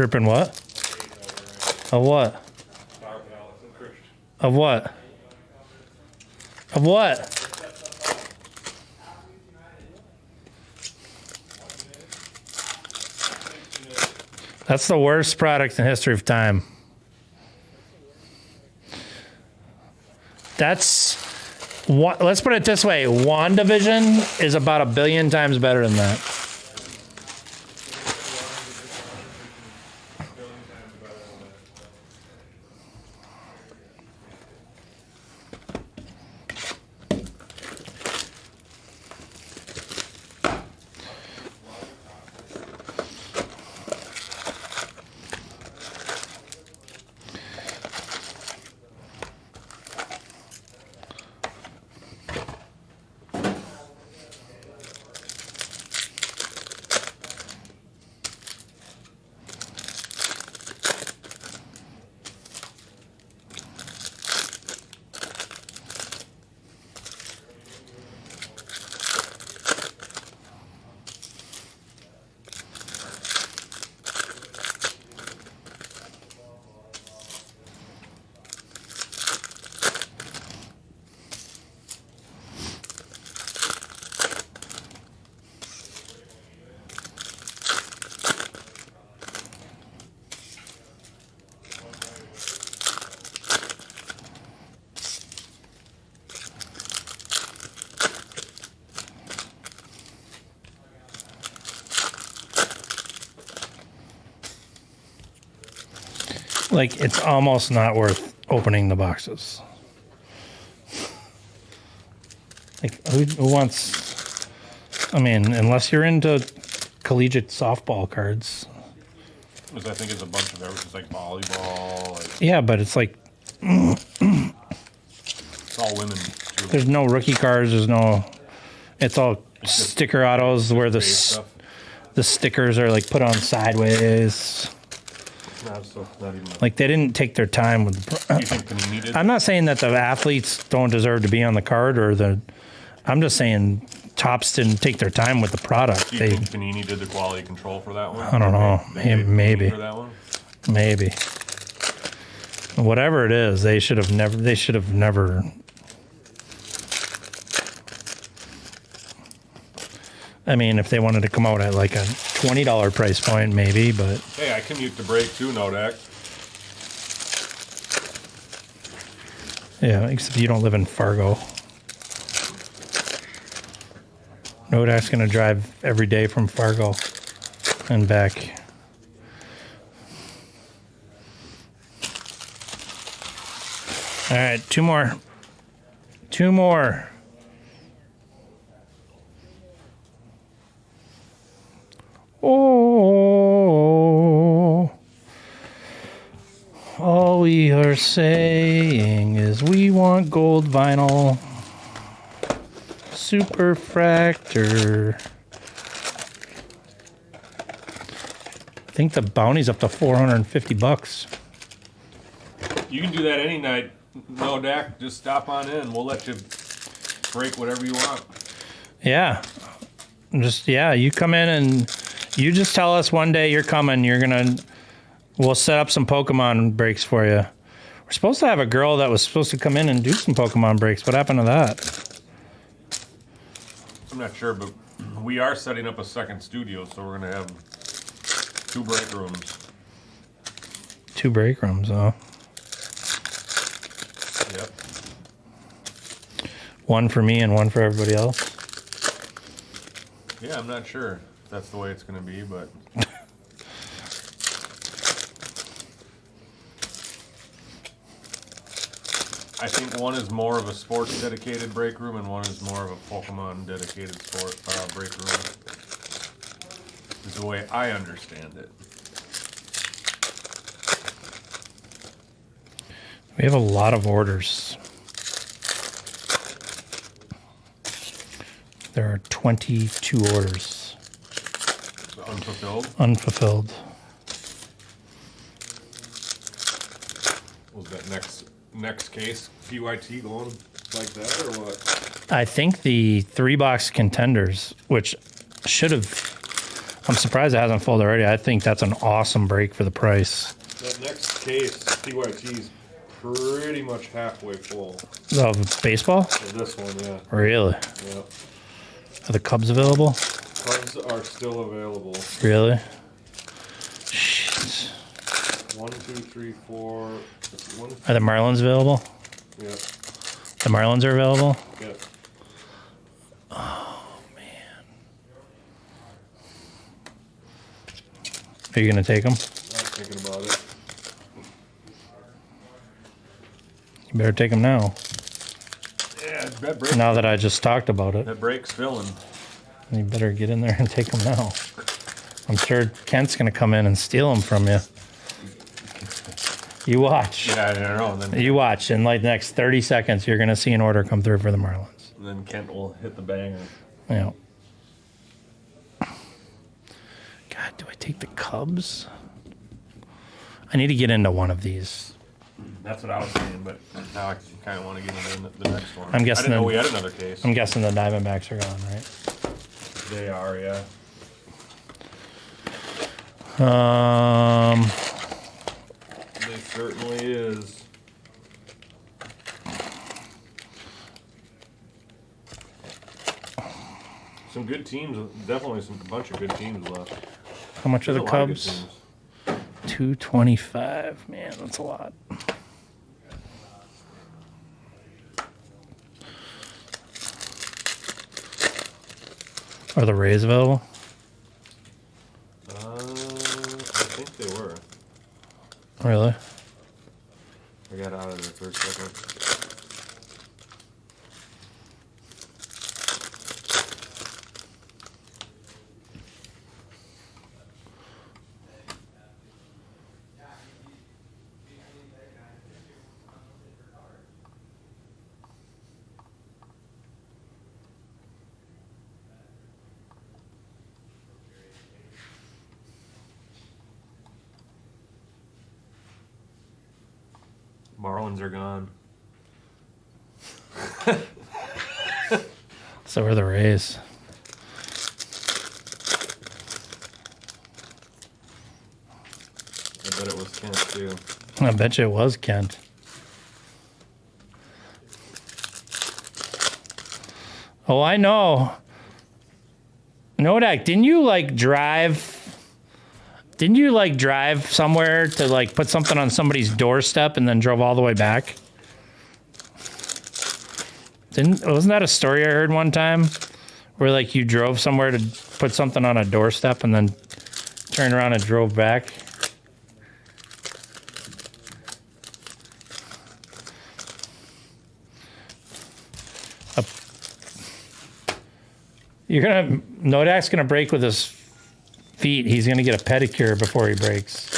Ripping what? Of what? Of what? Of what? That's the worst product in the history of time. Let's put it this way. WandaVision is about 1 billion times better than that. Like, it's almost not worth opening the boxes. Like, who wants... I mean, unless you're into collegiate softball cards. Because I think it's a bunch of everything. It's like volleyball. Like, Yeah, but it's like... it's all women, too. There's no rookie cards. There's no... It's all sticker autos where the stickers are, like, put on sideways. Not even Like, they didn't take their time with the... you think Panini did? I'm not saying that the athletes don't deserve to be on the card or the... I'm just saying Topps didn't take their time with the product. Do you think Panini did the quality control for that one? I don't know. They did Maybe. for that one? Maybe. Whatever it is, they should have never... I mean, if they wanted to come out at like a $20 price point, maybe, but... Hey, I commute to break too, Nodak. Yeah, except you don't live in Fargo. Nodak's going to drive every day from Fargo and back. All right, two more. Two more. Oh, all we are saying is we want gold vinyl. Superfractor. I think the bounty's up to $450. You can do that any night, Nodak. Just stop on in. We'll let you break whatever you want. Yeah. You come in and you just tell us one day you're coming. We'll set up some Pokemon breaks for you. We're supposed to have a girl that was supposed to come in and do some Pokemon breaks. What happened to that? I'm not sure, but we are setting up a second studio, so we're going to have 2 break rooms. 2 break rooms, huh? Yep. One for me and one for everybody else. Yeah, I'm not sure if that's the way it's going to be, but... I think one is more of a sports dedicated break room and one is more of a Pokemon dedicated break room. Is the way I understand it. We have a lot of orders. There are 22 orders. So unfulfilled? Unfulfilled. Was that next case PYT going like that or what? I think the 3-box contenders, which should have... I'm surprised it hasn't folded already. I think that's an awesome break for the price. That next case, PYT's pretty much halfway full. Of baseball? So this one, yeah. Really? Yeah. Are the Cubs available? Cubs are still available. Really? Shit. 1, 2, 3, 4. One, Are the Marlins available? yeah. The Marlins are available? Yeah. Oh, man. Are you going to take them? I'm thinking about it. You better take them now. Yeah, that break. Now that I just talked about it. That break's filling. You better get in there and take them now. I'm sure Kent's going to come in and steal them from you. You watch. Yeah, I don't know. And then, You watch. In like the next 30 seconds, you're going to see an order come through for the Marlins. and then Kent will hit the banger. Yeah. God, do I take the Cubs? I need to get into one of these. That's what I was saying, but now I kind of want to get into the next one. I'm guessing I didn't know then- we had another case. I'm guessing the Diamondbacks are gone, right? They are, yeah. They certainly is. Some good teams, definitely a bunch of good teams left. How much are the There's a lot of good Cubs? teams. 225. Man, that's a lot. Are the Rays available? I think they were. Really? I got out of there for a second. Marlins are gone. So are the Rays. I bet it was Kent too. I bet you it was Kent. Oh, I know. Nodak, didn't you drive somewhere to like put something on somebody's doorstep and then drove all the way back? Wasn't that a story I heard one time where like you drove somewhere to put something on a doorstep and then turned around and drove back? Nodak's gonna break with his feet. He's gonna get a pedicure before he breaks.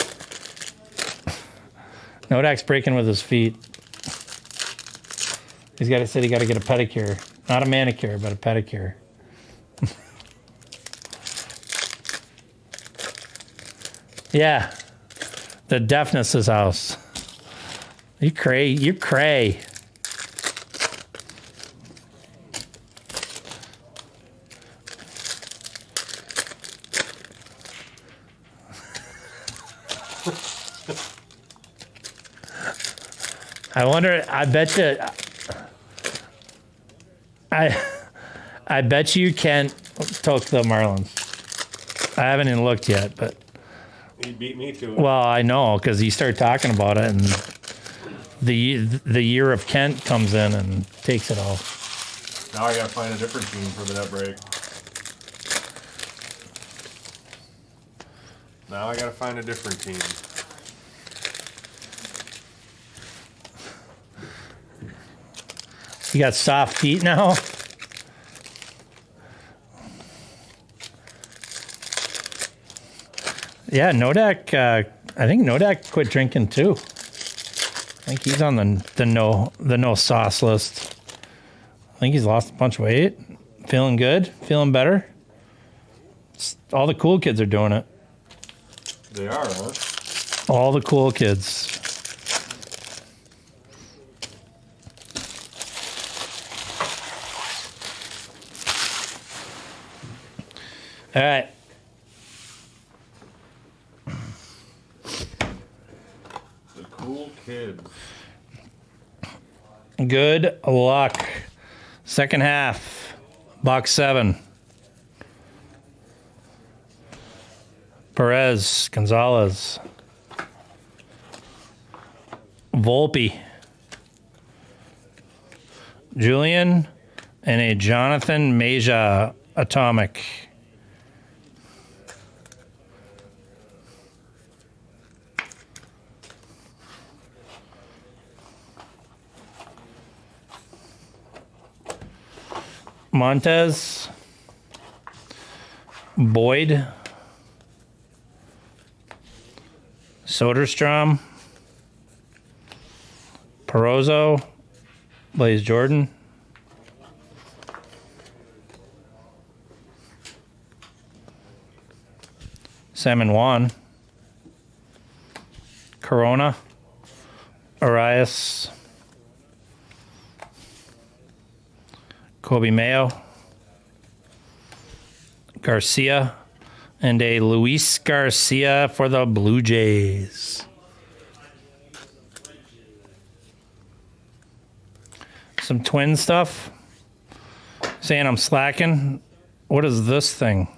Nodak's breaking with his feet. He got to get a pedicure, not a manicure, but a pedicure. Yeah, the deafness's house. You cray. I wonder. I bet you Kent took the Marlins. I haven't even looked yet, but He beat me to it. well, I know because he started talking about it, and the year of Kent comes in and takes it all. Now I gotta find a different team for that break. Now I gotta find a different team. You got soft feet now. Yeah, Nodak. I think Nodak quit drinking too. I think he's on the no sauce list. I think he's lost a bunch of weight. Feeling good. Feeling better. All the cool kids are doing it. They are, huh? All the cool kids. All right. Cool kids. Good luck. Second half. Box 7. Perez, Gonzalez, Volpe, Julian, and a Jonathan Meja Atomic. Montez, Boyd, Soderstrom, Perozzo, Blaze Jordan, Salmon Juan, Corona, Arias, Kobe Mayo, Garcia, and a Luis Garcia for the Blue Jays. Some twin stuff. Saying I'm slacking. What is this thing?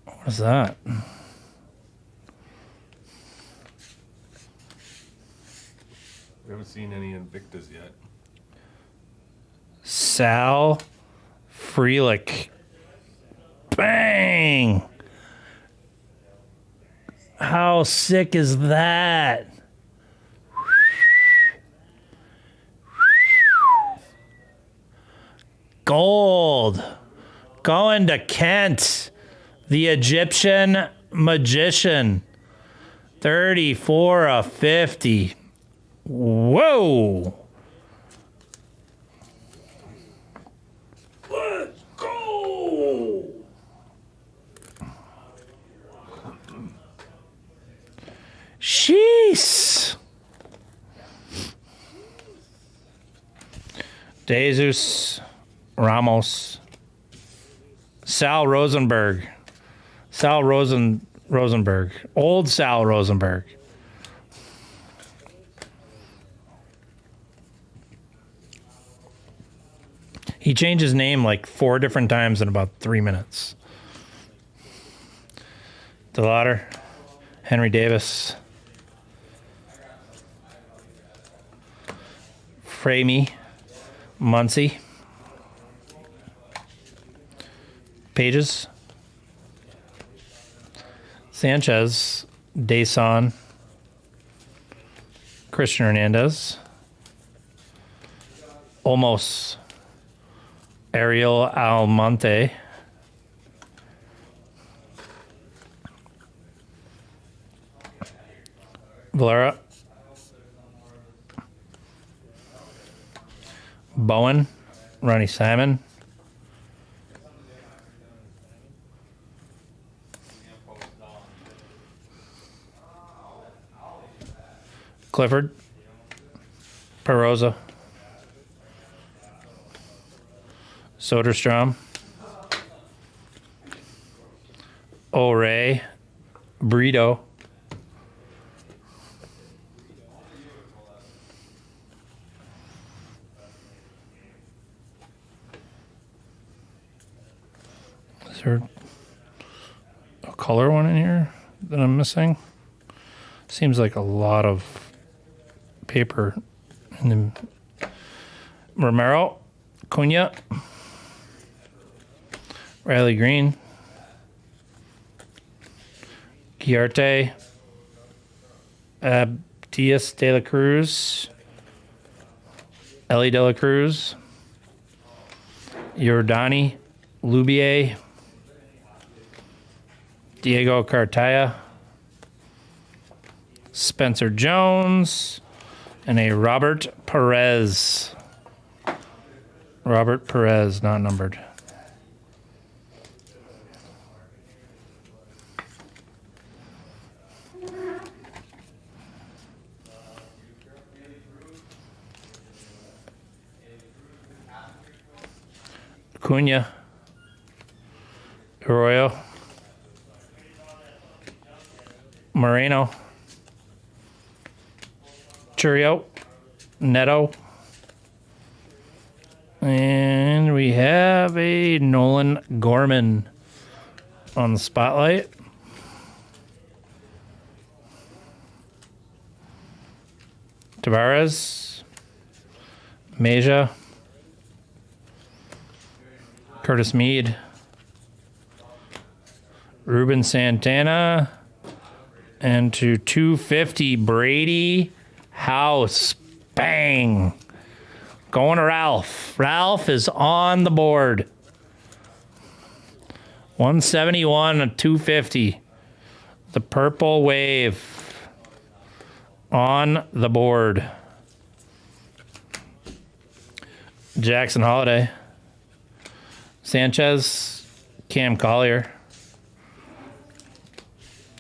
What is that? We haven't seen any Invictus yet. Sal Frelick. Bang! How sick is that? Gold. Going to Kent, the Egyptian magician. 34 of 50. Whoa! Let's go! Sheesh! Jesus Ramos. Sal Rosenberg. Rosenberg. Old Sal Rosenberg. He changed his name like 4 different times in about 3 minutes. DeLauder, Henry Davis, Framey, Muncie, Pages, Sanchez, Dason, Christian Hernandez, Olmos, Ariel Almonte, Valera, Bowen, Ronnie Simon, Clifford, Perozza, Soderstrom, O'Ray, Brito, is there a color one in here that I'm missing? Seems like a lot of paper. And then Romero, Cunha, Riley Green, Giarte, Abdias de la Cruz, Ellie de la Cruz, Giordani, Lubier, Diego Cartaya, Spencer Jones, and a Robert Perez. Robert Perez, not numbered. Cunha, Arroyo, Moreno, Churio, Neto, and we have a Nolan Gorman on the spotlight. Tavares, Meja, Curtis Mead, Ruben Santana, and to 250, Brady House. Bang. Going to Ralph. Ralph is on the board. 171 and 250. The Purple Wave on the board. Jackson Holiday. Sanchez. Cam Collier.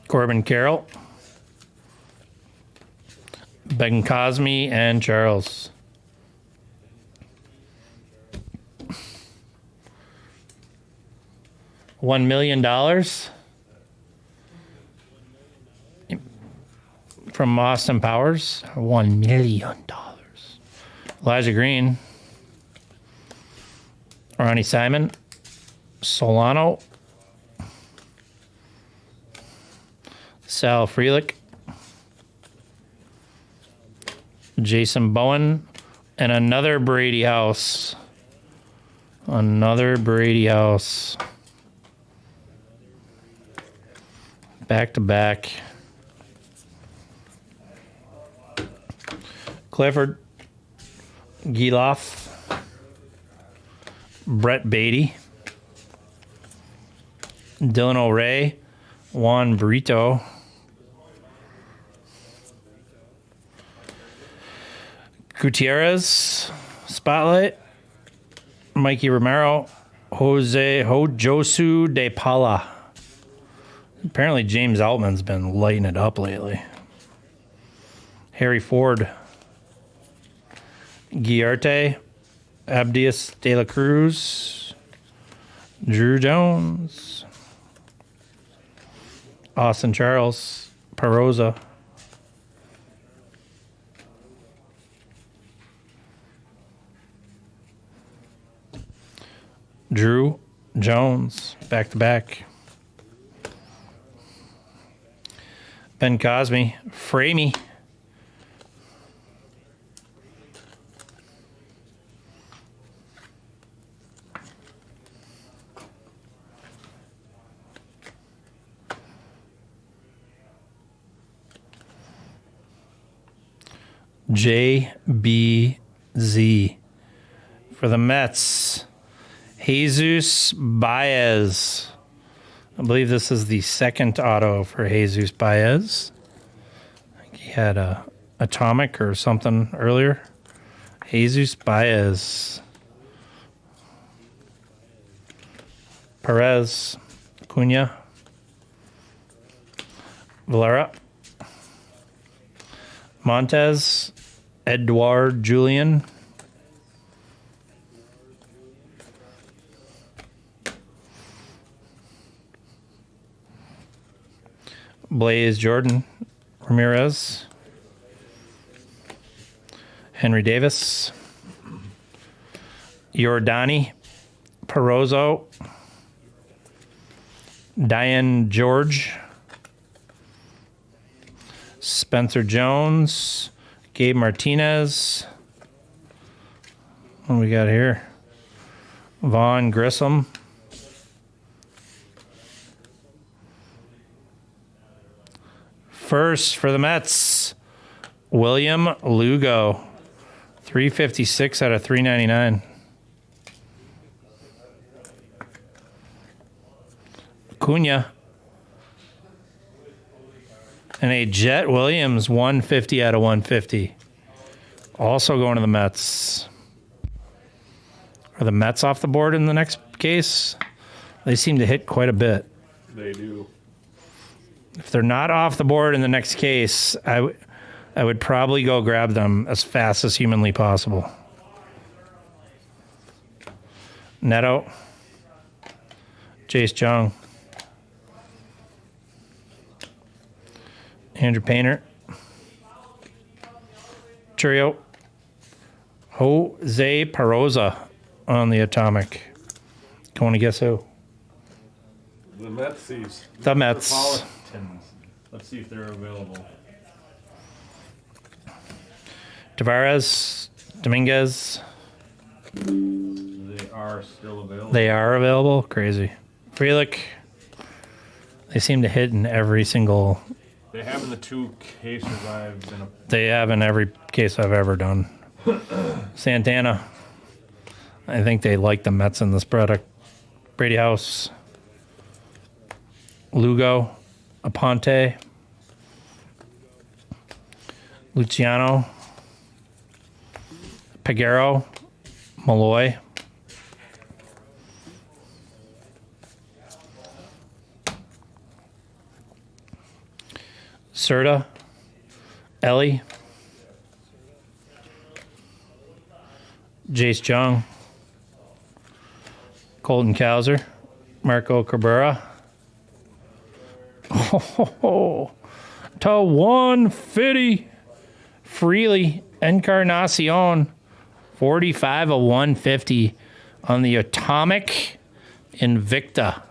Corbin Carroll. Ben Cosme and Charles. $1 million from Austin Powers. $1 million. Elijah Green. Ronnie Simon. Solano. Sal Frelick. Jason Bowen. And another Brady House. Another Brady House. Back to back. Clifford. Giloff. Brett Beatty. Dylan O'Ray. Juan Brito. Gutierrez. Spotlight. Mikey Romero. Josu De Paula. Apparently James Altman's been lighting it up lately. Harry Ford. Guiarte. Abdias De La Cruz. Drew Jones. Austin Charles. Peroza. Drew Jones. Back to back. Ben Cosme. Framey. JBZ. For the Mets, Jesus Baez. I believe this is the second auto for Jesus Baez. I think he had a atomic or something earlier. Jesus Baez. Perez. Cunha. Valera. Montez. Edouard Julian. Blaze Jordan. Ramirez. Henry Davis. Giordani. Perozzo. Diane George. Spencer Jones. Gabe Martinez. What do we got here? Vaughn Grissom. First for the Mets, William Lugo. 356 out of 399. Cunha. And a Jet Williams, 150 out of 150. Also going to the Mets. Are the Mets off the board in the next case? They seem to hit quite a bit. They do. If they're not off the board in the next case, I would probably go grab them as fast as humanly possible. Neto. Jace Jung. Andrew Painter. Churio. Jose Peroza on the atomic. Going to guess who? The Metsies. The Mets. Metropolitans. Let's see if they're available. Tavares. Dominguez. They are still available. They are available. Crazy. Frelick. They seem to hit in every single. They have in the 2 case revives in a. They have in every case I've ever done. Santana. I think they like the Mets in this product. Brady House. Lugo. Aponte. Luciano. Peguero. Malloy. Serta. Ellie. Jace Jung. Colton Cowser. Marco Cabrera. Oh, to 150. Freely. Encarnacion. 45 of 150 on the Atomic Invicta.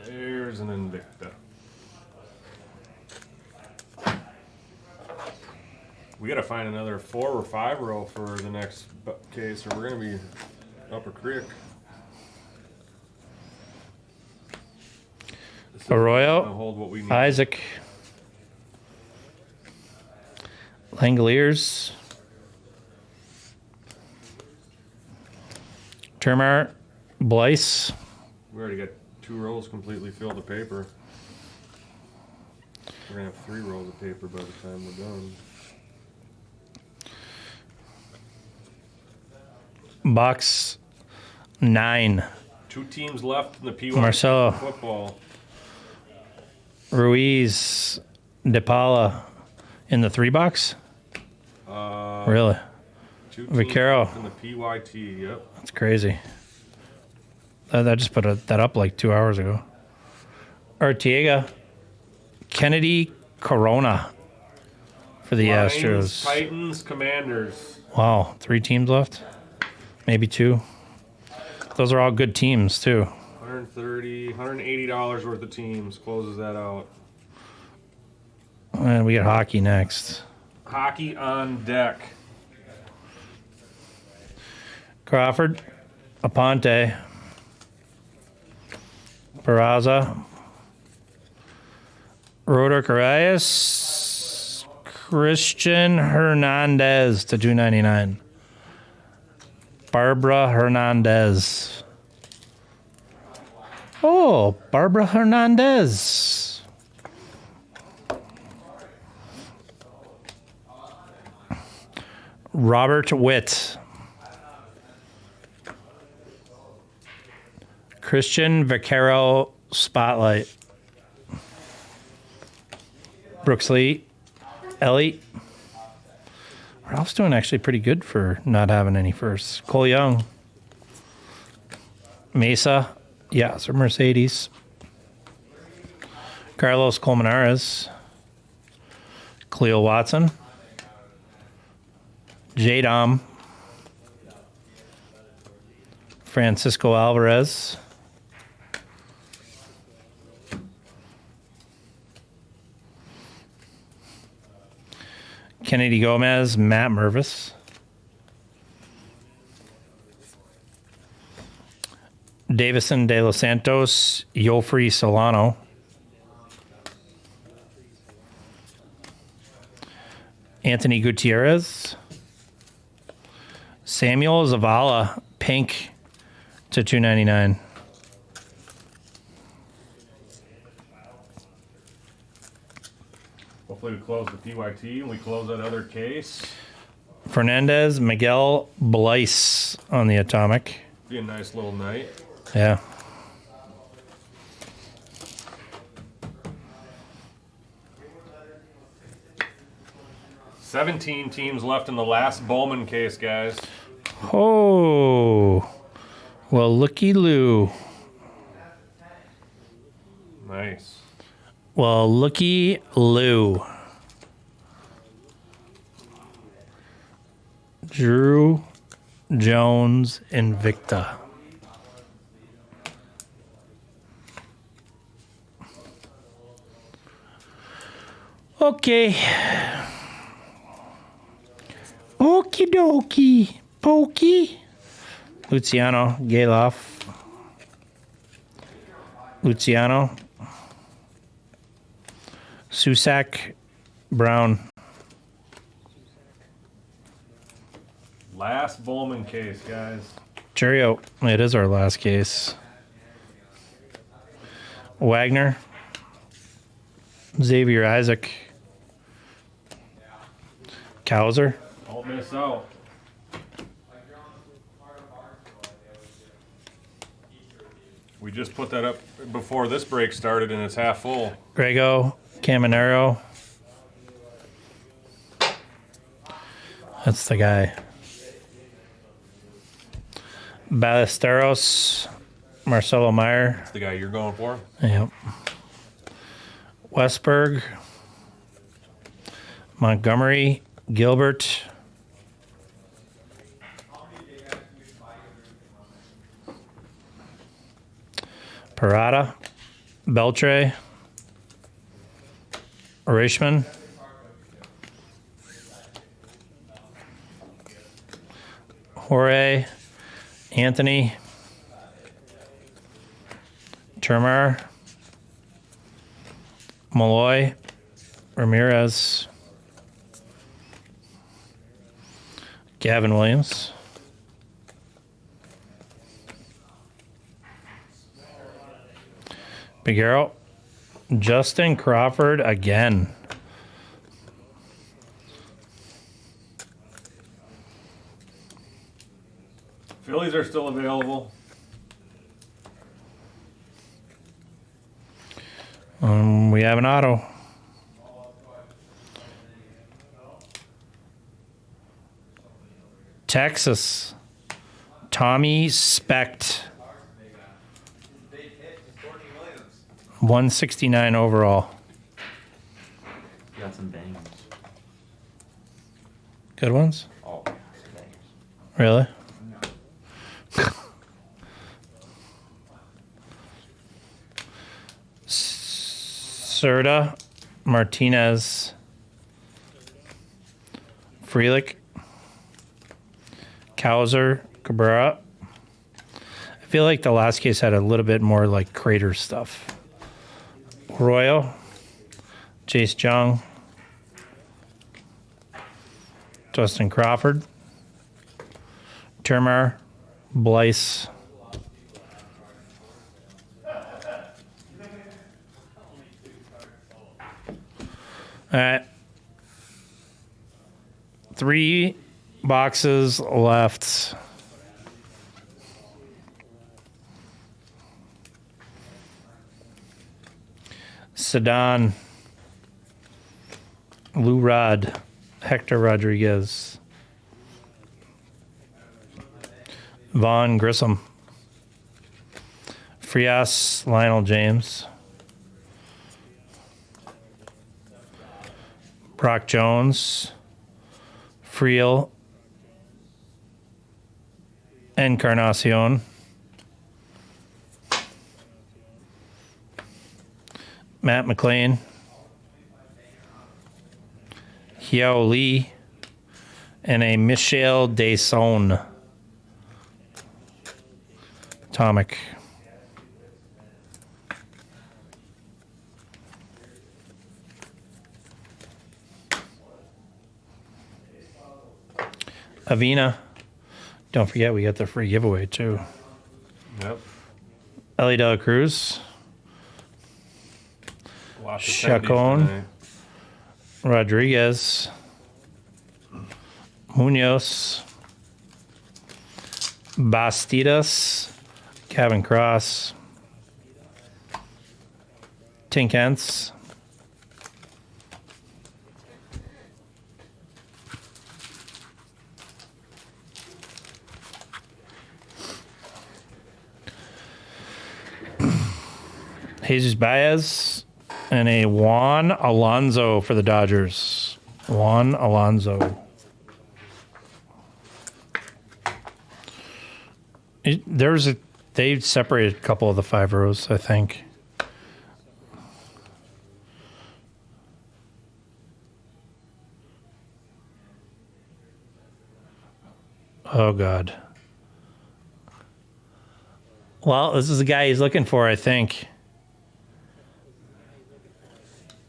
There's an Invicta. We got to find another 4 or 5 row for the next case, or we're going to be up a creek. This is Arroyo. gonna hold what we need. Isaac. Langoliers. Termar. Blyce. We already got 2 rolls completely filled of paper. We're going to have 3 rolls of paper by the time we're done. Box 9. 2 teams left in the PY Marcelo. football. Ruiz. DePaula in the 3 box? Really? 2 teams Vaquero. left in the PYT, yep. That's crazy. I just put that up like 2 hours ago. Arteaga. Kennedy Corona for the Lions, Astros. Titans, Commanders. Wow, 3 teams left? Maybe 2. Those are all good teams, too. $130, $180 worth of teams. Closes that out. And we got hockey next. Hockey on deck. Crawford. Aponte. Peraza. Roder Carayas. Christian Hernandez to 299. Barbara Hernandez. Oh, Barbara Hernandez. Robert Witt. Christian Vaquero Spotlight. Brooks Lee. Ellie. Ralph's doing actually pretty good for not having any firsts. Cole Young. Mesa. Yeah, it's a Mercedes. Carlos Colmenares. Cleo Watson. J-Dom. Francisco Alvarez. Kennedy Gomez, Matt Mervis. Davison De Los Santos, Yofri Solano. Anthony Gutierrez. Samuel Zavala, pink to $299. Hopefully we close the PYT and we close that other case. Fernandez, Miguel Blyce on the Atomic. Be a nice little night. Yeah. $17 teams left in the last Bowman case, guys. Oh. Well, looky Lou. Nice. Well, looky Lou. Drew Jones Invicta. Okay. Okie dokie. Pokey. Luciano Galoff. Luciano. Susak Brown. Last Bowman case, guys. Cheerio. It is our last case. Wagner. Xavier Isaac. Kowser. Don't miss out. We just put that up before this break started, and it's half full. Grego. Caminero. That's the guy. Ballesteros. Marcelo Meyer. That's the guy you're going for. Yep. Westberg. Montgomery. Gilbert. Parada. Beltre. Reichman. Jorge. Anthony. Termer. Malloy. Ramirez. Gavin Williams. Figueroa. Justin Crawford again. Phillies are still available. We have an auto. Texas. Tommy Specht. 169 overall. Got some bangers. Good ones? Oh, yeah, some bangers. Really? Serta, Martinez, Frelick, Kowser, Cabrera. I feel like the last case had a little bit more like crater stuff. Royal, Chase Jung, Justin Crawford, Termer, Blyce. All right. 3 boxes left. Sedan. Lou Rod. Hector Rodriguez. Vaughn Grissom. Frias Lionel James. Brock Jones, Friel, Encarnacion, Matt McLean, Hiao Lee, and a Michel Desaune. Atomic. Avina. Don't forget, we got the free giveaway, too. Yep. Ellie De La Cruz. Lots of Chacon. attendees Rodriguez. Munoz. Bastidas. Kevin Cross. Tinkens. Jesus Baez And a Juan Alonso for the Dodgers. Juan Alonso. They separated a couple of the 5 rows, I think. Oh, God. Well, this is the guy he's looking for, I think.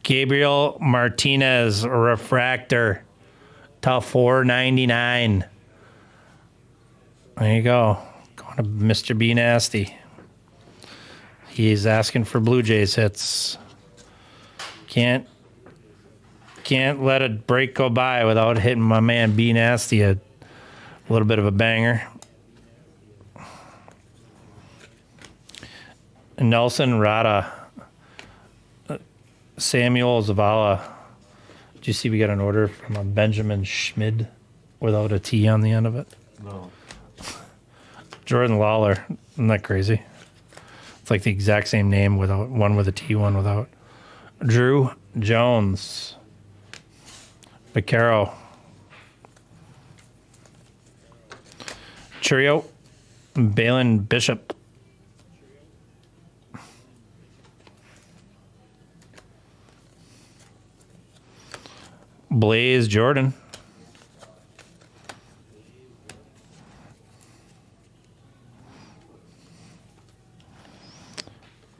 Gabriel Martinez, refractor, to $4.99. There you go. Going to Mr. B Nasty. He's asking for Blue Jays hits. Can't let a break go by without hitting my man B Nasty a little bit of a banger. Nelson Rada. Samuel Zavala. Did you see we got an order from a Benjamin Schmid without a T on the end of it? No. Jordan Lawler. Isn't that crazy? It's like the exact same name without one with a T, one without. Drew Jones. Vaquero. Churio. Balin Bishop. Blaze Jordan.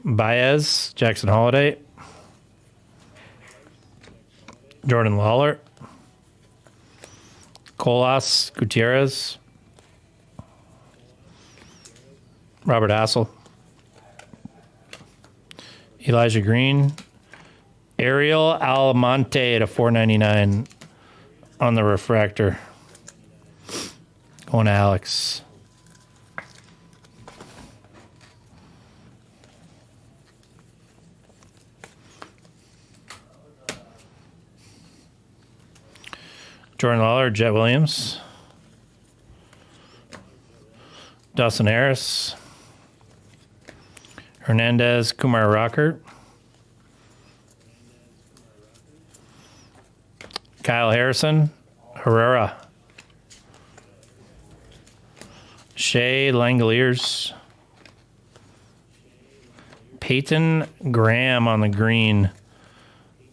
Baez, Jackson Holiday. Jordan Lawler. Colas Gutierrez. Robert Hassel. Elijah Green. Ariel Almonte at a $4.99 on the refractor. Going to Alex. Jordan Lawler, Jet Williams. Dawson Harris. Hernandez, Kumar Rocker. Kyle Harrison, Herrera. Shea Langoliers. Peyton Graham on the green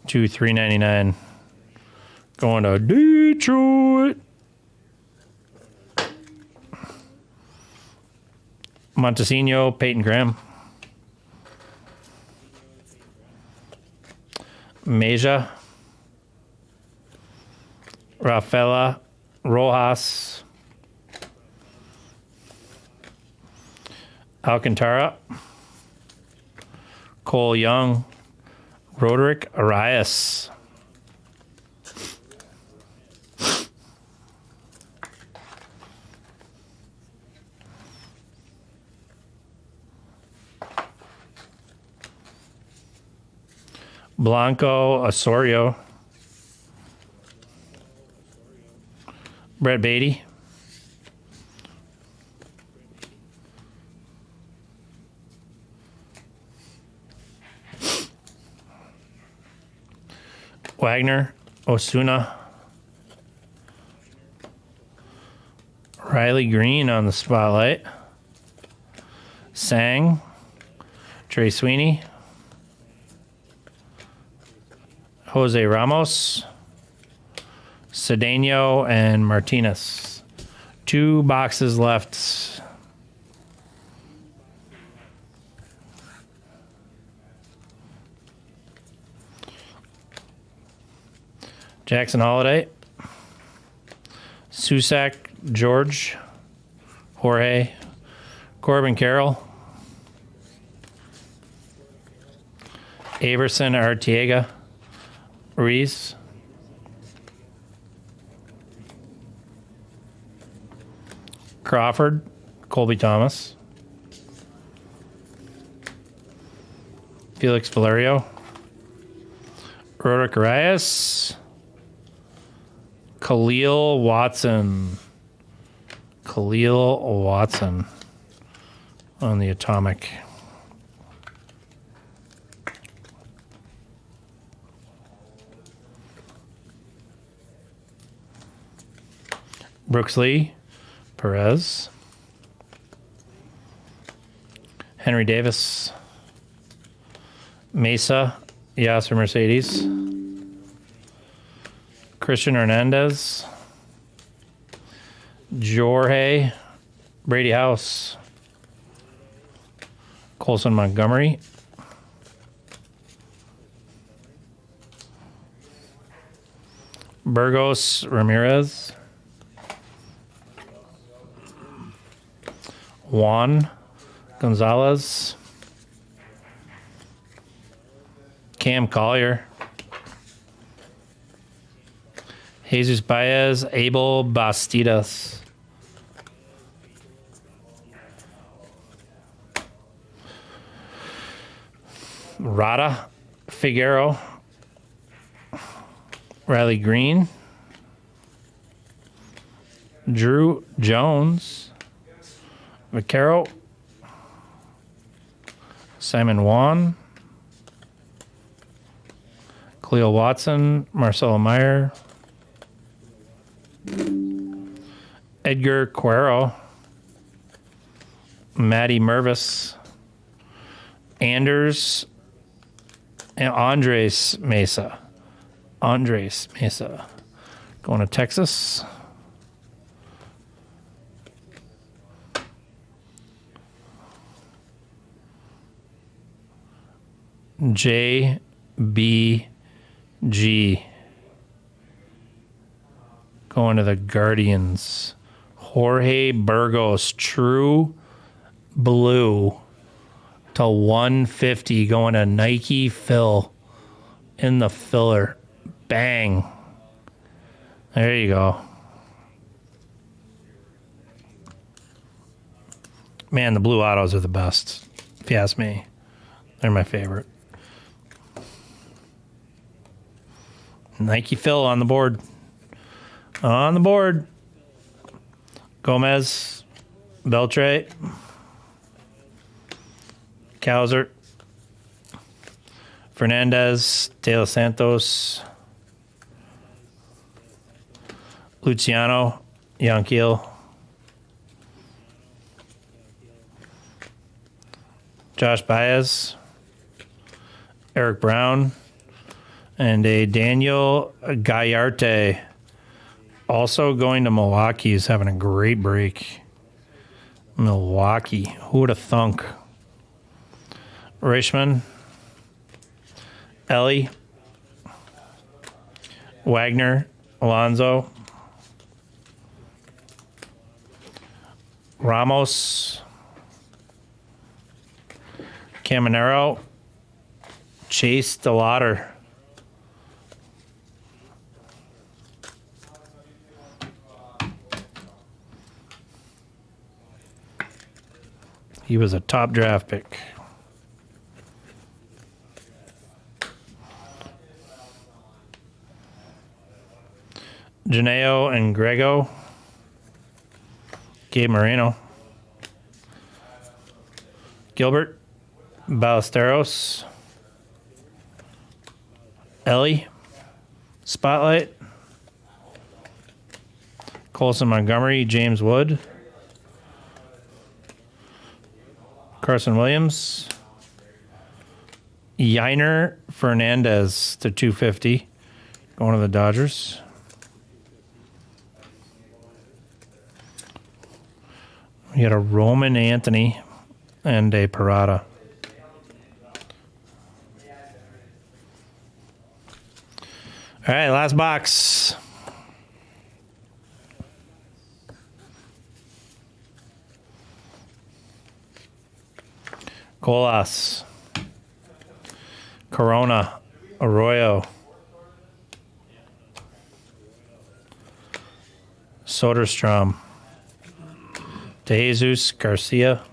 to $3.99. Going to Detroit. Montesino, Peyton Graham. Meja. Rafaela Rojas. Alcantara. Cole Young. Roderick Arias. Blanco Osorio. Brett Beatty. Wagner, Osuna. Riley Green on the spotlight. Sang. Trey Sweeney. Jose Ramos. Cedeno and Martinez. 2 boxes left. Jackson Holiday. Susak, George. Jorge. Corbin Carroll. Averson, Arteaga. Ruiz. Crawford, Colby Thomas, Felix Valerio, Roderick Arias, Khalil Watson on the Atomic. Brooks Lee, Perez, Henry Davis, Mesa, Yasser Mercedes, Christian Hernandez, Jorge, Brady House, Colson Montgomery, Burgos Ramirez, Juan Gonzalez, Cam Collier, Jesus Baez, Abel Bastidas, Rada Figueroa, Riley Green, Drew Jones, Vaquero, Simon Wan, Khalil Watson, Marcelo Meyer, Edgar Cuero, Matty Mervis, Anders, and Andres Mesa. Andres Mesa. Going to Texas. JBG. Going to the Guardians. Jorge Burgos, true blue to 150. Going to Nike Phil in the filler. Bang. There you go. Man, the blue autos are the best, if you ask me. They're my favorite. Nike Phil on the board. On the board. Gomez, Beltre, Cowser, Fernandez, De Los Santos, Luciano, Yanquiel, Josh Baez, Eric Brown, and a Daniel Gallarte. Also going to Milwaukee. He's having a great break. Milwaukee. Who would have thunk? Reichman, Ellie, Wagner, Alonzo, Ramos, Caminero, Chase DeLauder. He was a top draft pick. Janeo and Grego. Gabe Moreno. Gilbert. Ballesteros. Ellie. Spotlight. Colson Montgomery. James Wood. Carson Williams. Yiner Fernandez to 250. Going to the Dodgers. We had a Roman Anthony and a Parada. All right, last box. Colas, Corona, Arroyo, Soderstrom, DeJesus Garcia,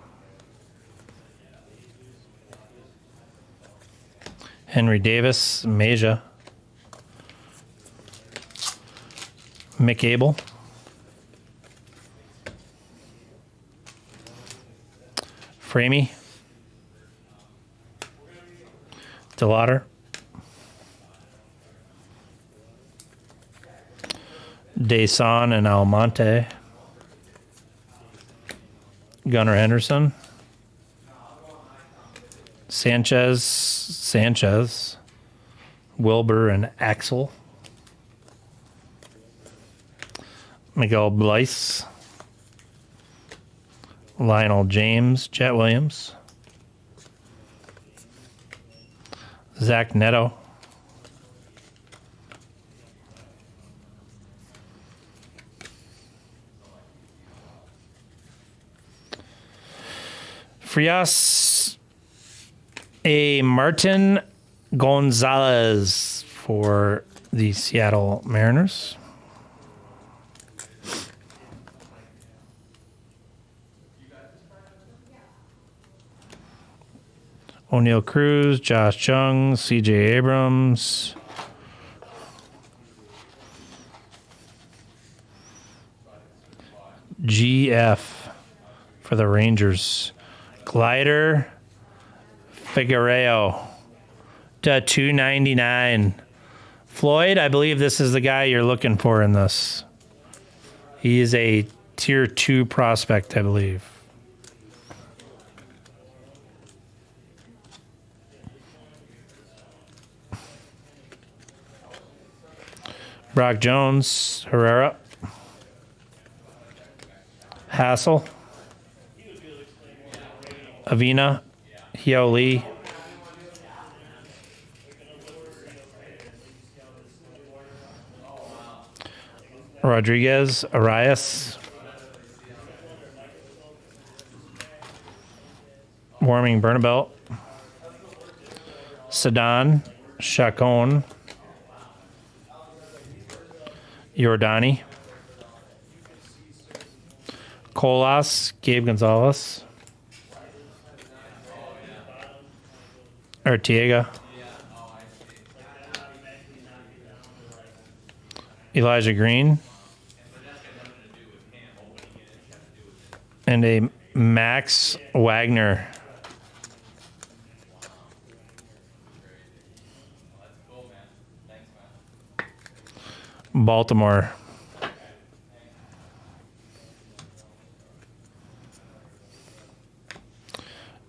Henry Davis, Meja, Mick Abel, Framey, DeLauder, Deson and Almonte. Gunnar Henderson. Sanchez. Wilbur and Axel. Miguel Blyce. Lionel James. Jet Williams. Zach Neto. Frias A. Martin Gonzalez for the Seattle Mariners. O'Neal Cruz, Josh Jung, CJ Abrams. GF for the Rangers. Glider Figueroa to 299. Floyd, I believe this is the guy you're looking for in this. He is a tier 2 prospect, I believe. Brock Jones, Herrera, Hassel, Avina, Hyo Lee, Rodriguez, Arias, Warming Bernabelt, Sedan, Chacon, Jordani, Colas, Gabe Gonzalez, Arteaga, Elijah Green, and a Max Wagner. Baltimore.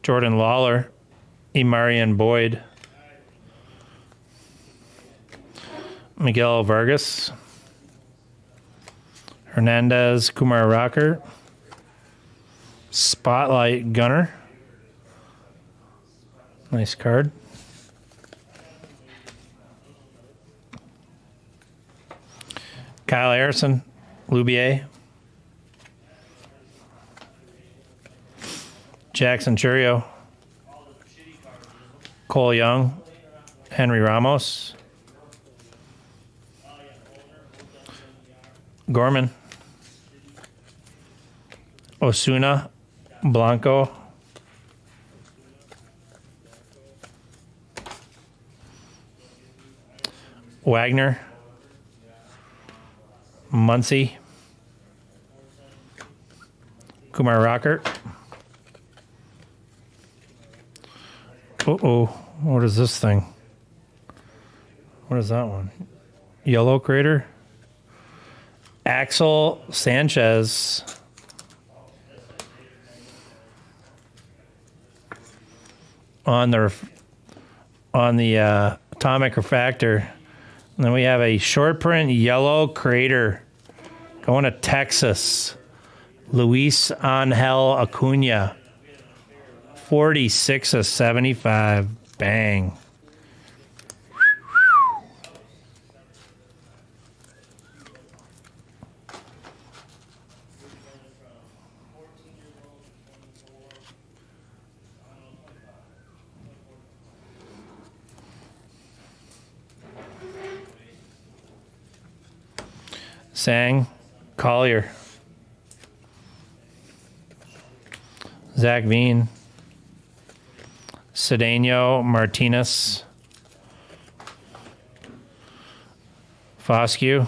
Jordan Lawler, Emarian Boyd, Miguel Vargas, Hernandez, Kumar Rocker, Spotlight Gunner. Nice card. Kyle Harrison, Lubier, Jackson Churio, Cole Young, Henry Ramos, Gorman, Osuna, Blanco, Wagner, Muncie, Kumar Rocker. What is this thing? What is that one? Yellow Crater. Axel Sanchez. On the Atomic Refractor. And then we have a short print Yellow Crater going to Texas. Luis Angel Acuna. 46 of 75. Bang. Sang, Collier, Zach Veen, Cedeno Martinez, Foscue,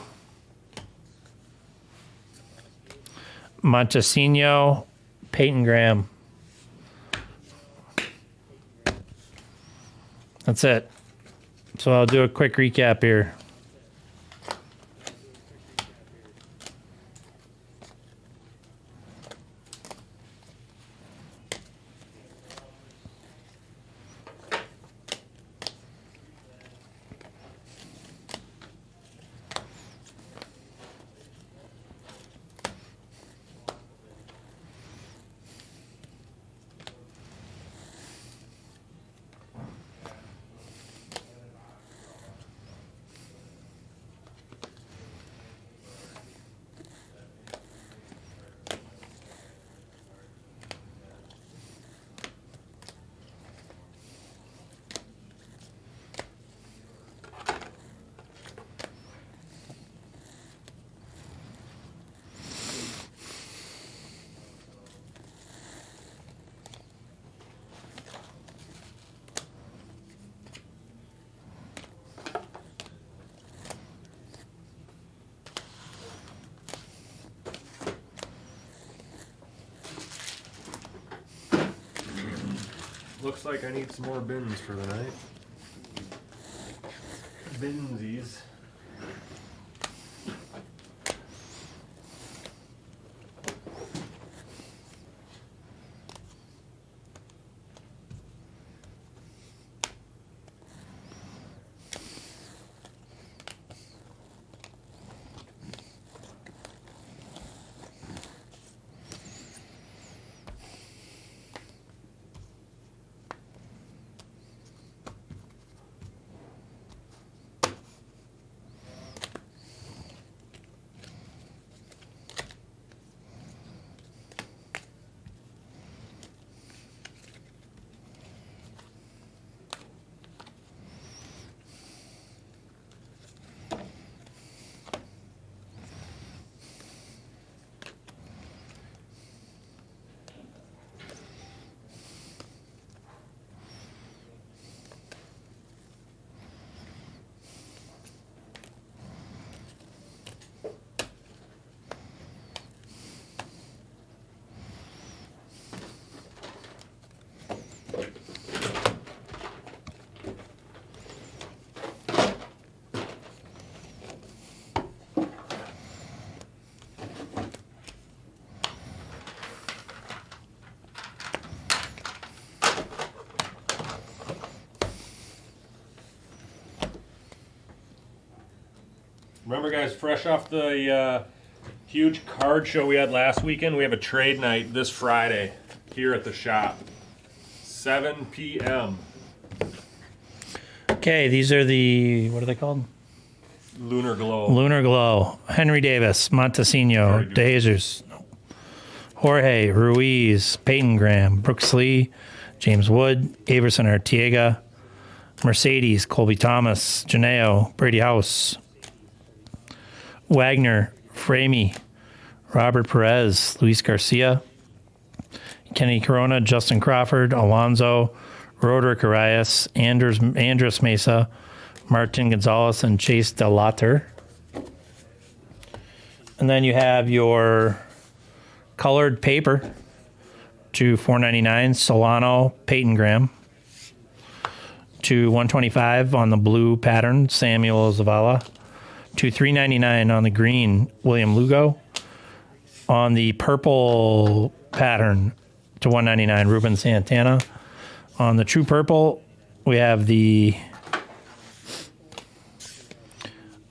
Montesino, Peyton Graham. That's it. So I'll do a quick recap here. looks like I need some more bins for the night. Binsies. Remember, guys, fresh off the huge card show we had last weekend, we have a trade night this Friday here at the shop. 7 p.m. Okay, these are the, what are they called? Lunar Glow. Lunar Glow. Henry Davis, Montesino, De Jesus, Jorge, Ruiz, Peyton Graham, Brooks Lee, James Wood, Averson Artiega, Mercedes, Colby Thomas, Janeo, Brady House, Wagner, Framey, Robert Perez, Luis Garcia, Kenny Corona, Justin Crawford, Alonzo, Roderick Arias, Andres Mesa, Martin Gonzalez, and Chase DeLatter. And then you have your colored paper to $4.99, Solano, Peyton Graham. To $125 on the blue pattern, Samuel Zavala. To $3.99 on the green, William Lugo. On the purple pattern, to $1.99, Ruben Santana. On the true purple, we have the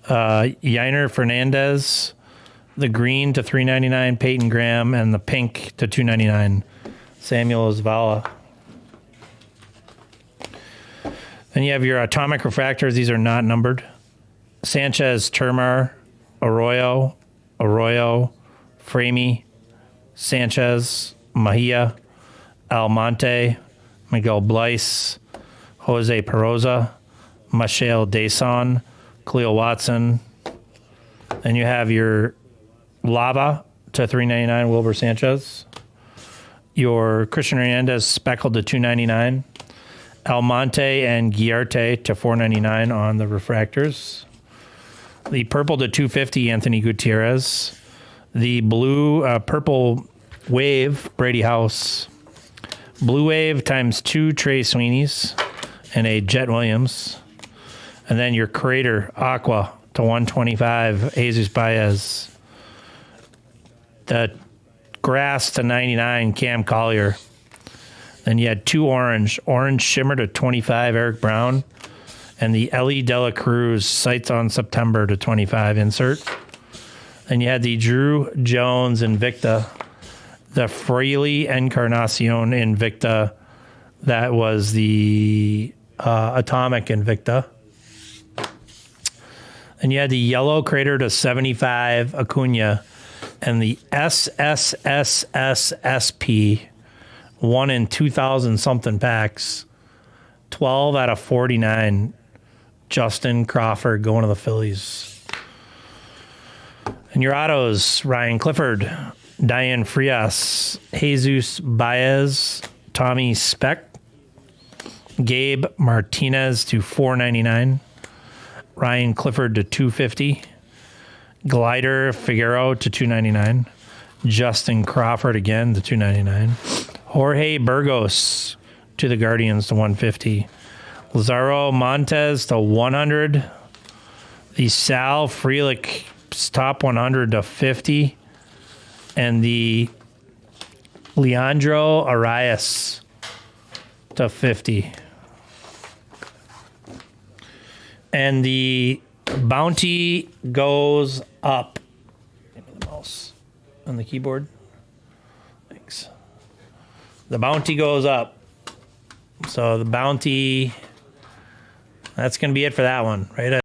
Yainer Fernandez. The green to $3.99, Peyton Graham, and the pink to $2.99, Samuel Zavala. Then you have your atomic refractors. These are not numbered. Sanchez, Termar, Arroyo, Framey, Sanchez, Mejia, Almonte, Miguel Blyce, Jose Peroza, Michelle Deson, Cleo Watson. Then you have your Lava to $3.99, Wilbur Sanchez. Your Christian Hernandez speckled to $2.99. Almonte and Guiarte to $4.99 on the refractors. The purple to $2.50, Anthony Gutierrez. The blue, purple wave, Brady House. Blue wave times 2, Trey Sweeney's, and a Jet Williams. And then your Crater Aqua to $125, Jesus Baez. The grass to $99, Cam Collier. Then you had 2 orange shimmer to $25, Eric Brown. And the Ellie Dela Cruz Sights on September to $25 insert. Then you had the Drew Jones Invicta, the Freely Encarnacion Invicta. That was the Atomic Invicta. And you had the Yellow Crater to $75, Acuna. And the SSSSSP, 1 in 2,000 something packs, 12 out of 49, Justin Crawford going to the Phillies. And your autos, Ryan Clifford, Diane Frias, Jesus Baez, Tommy Speck, Gabe Martinez to $4.99, Ryan Clifford to $2.50, Glider Figueroa to $2.99, Justin Crawford again to $2.99, Jorge Burgos to the Guardians to 150. Lazaro Montez to 100. The Sal Frelick top 100 to 50. And the Leandro Arias to 50. And the bounty goes up. Give me the mouse on the keyboard. Thanks. The bounty goes up. So the bounty, that's going to be it for that one, right?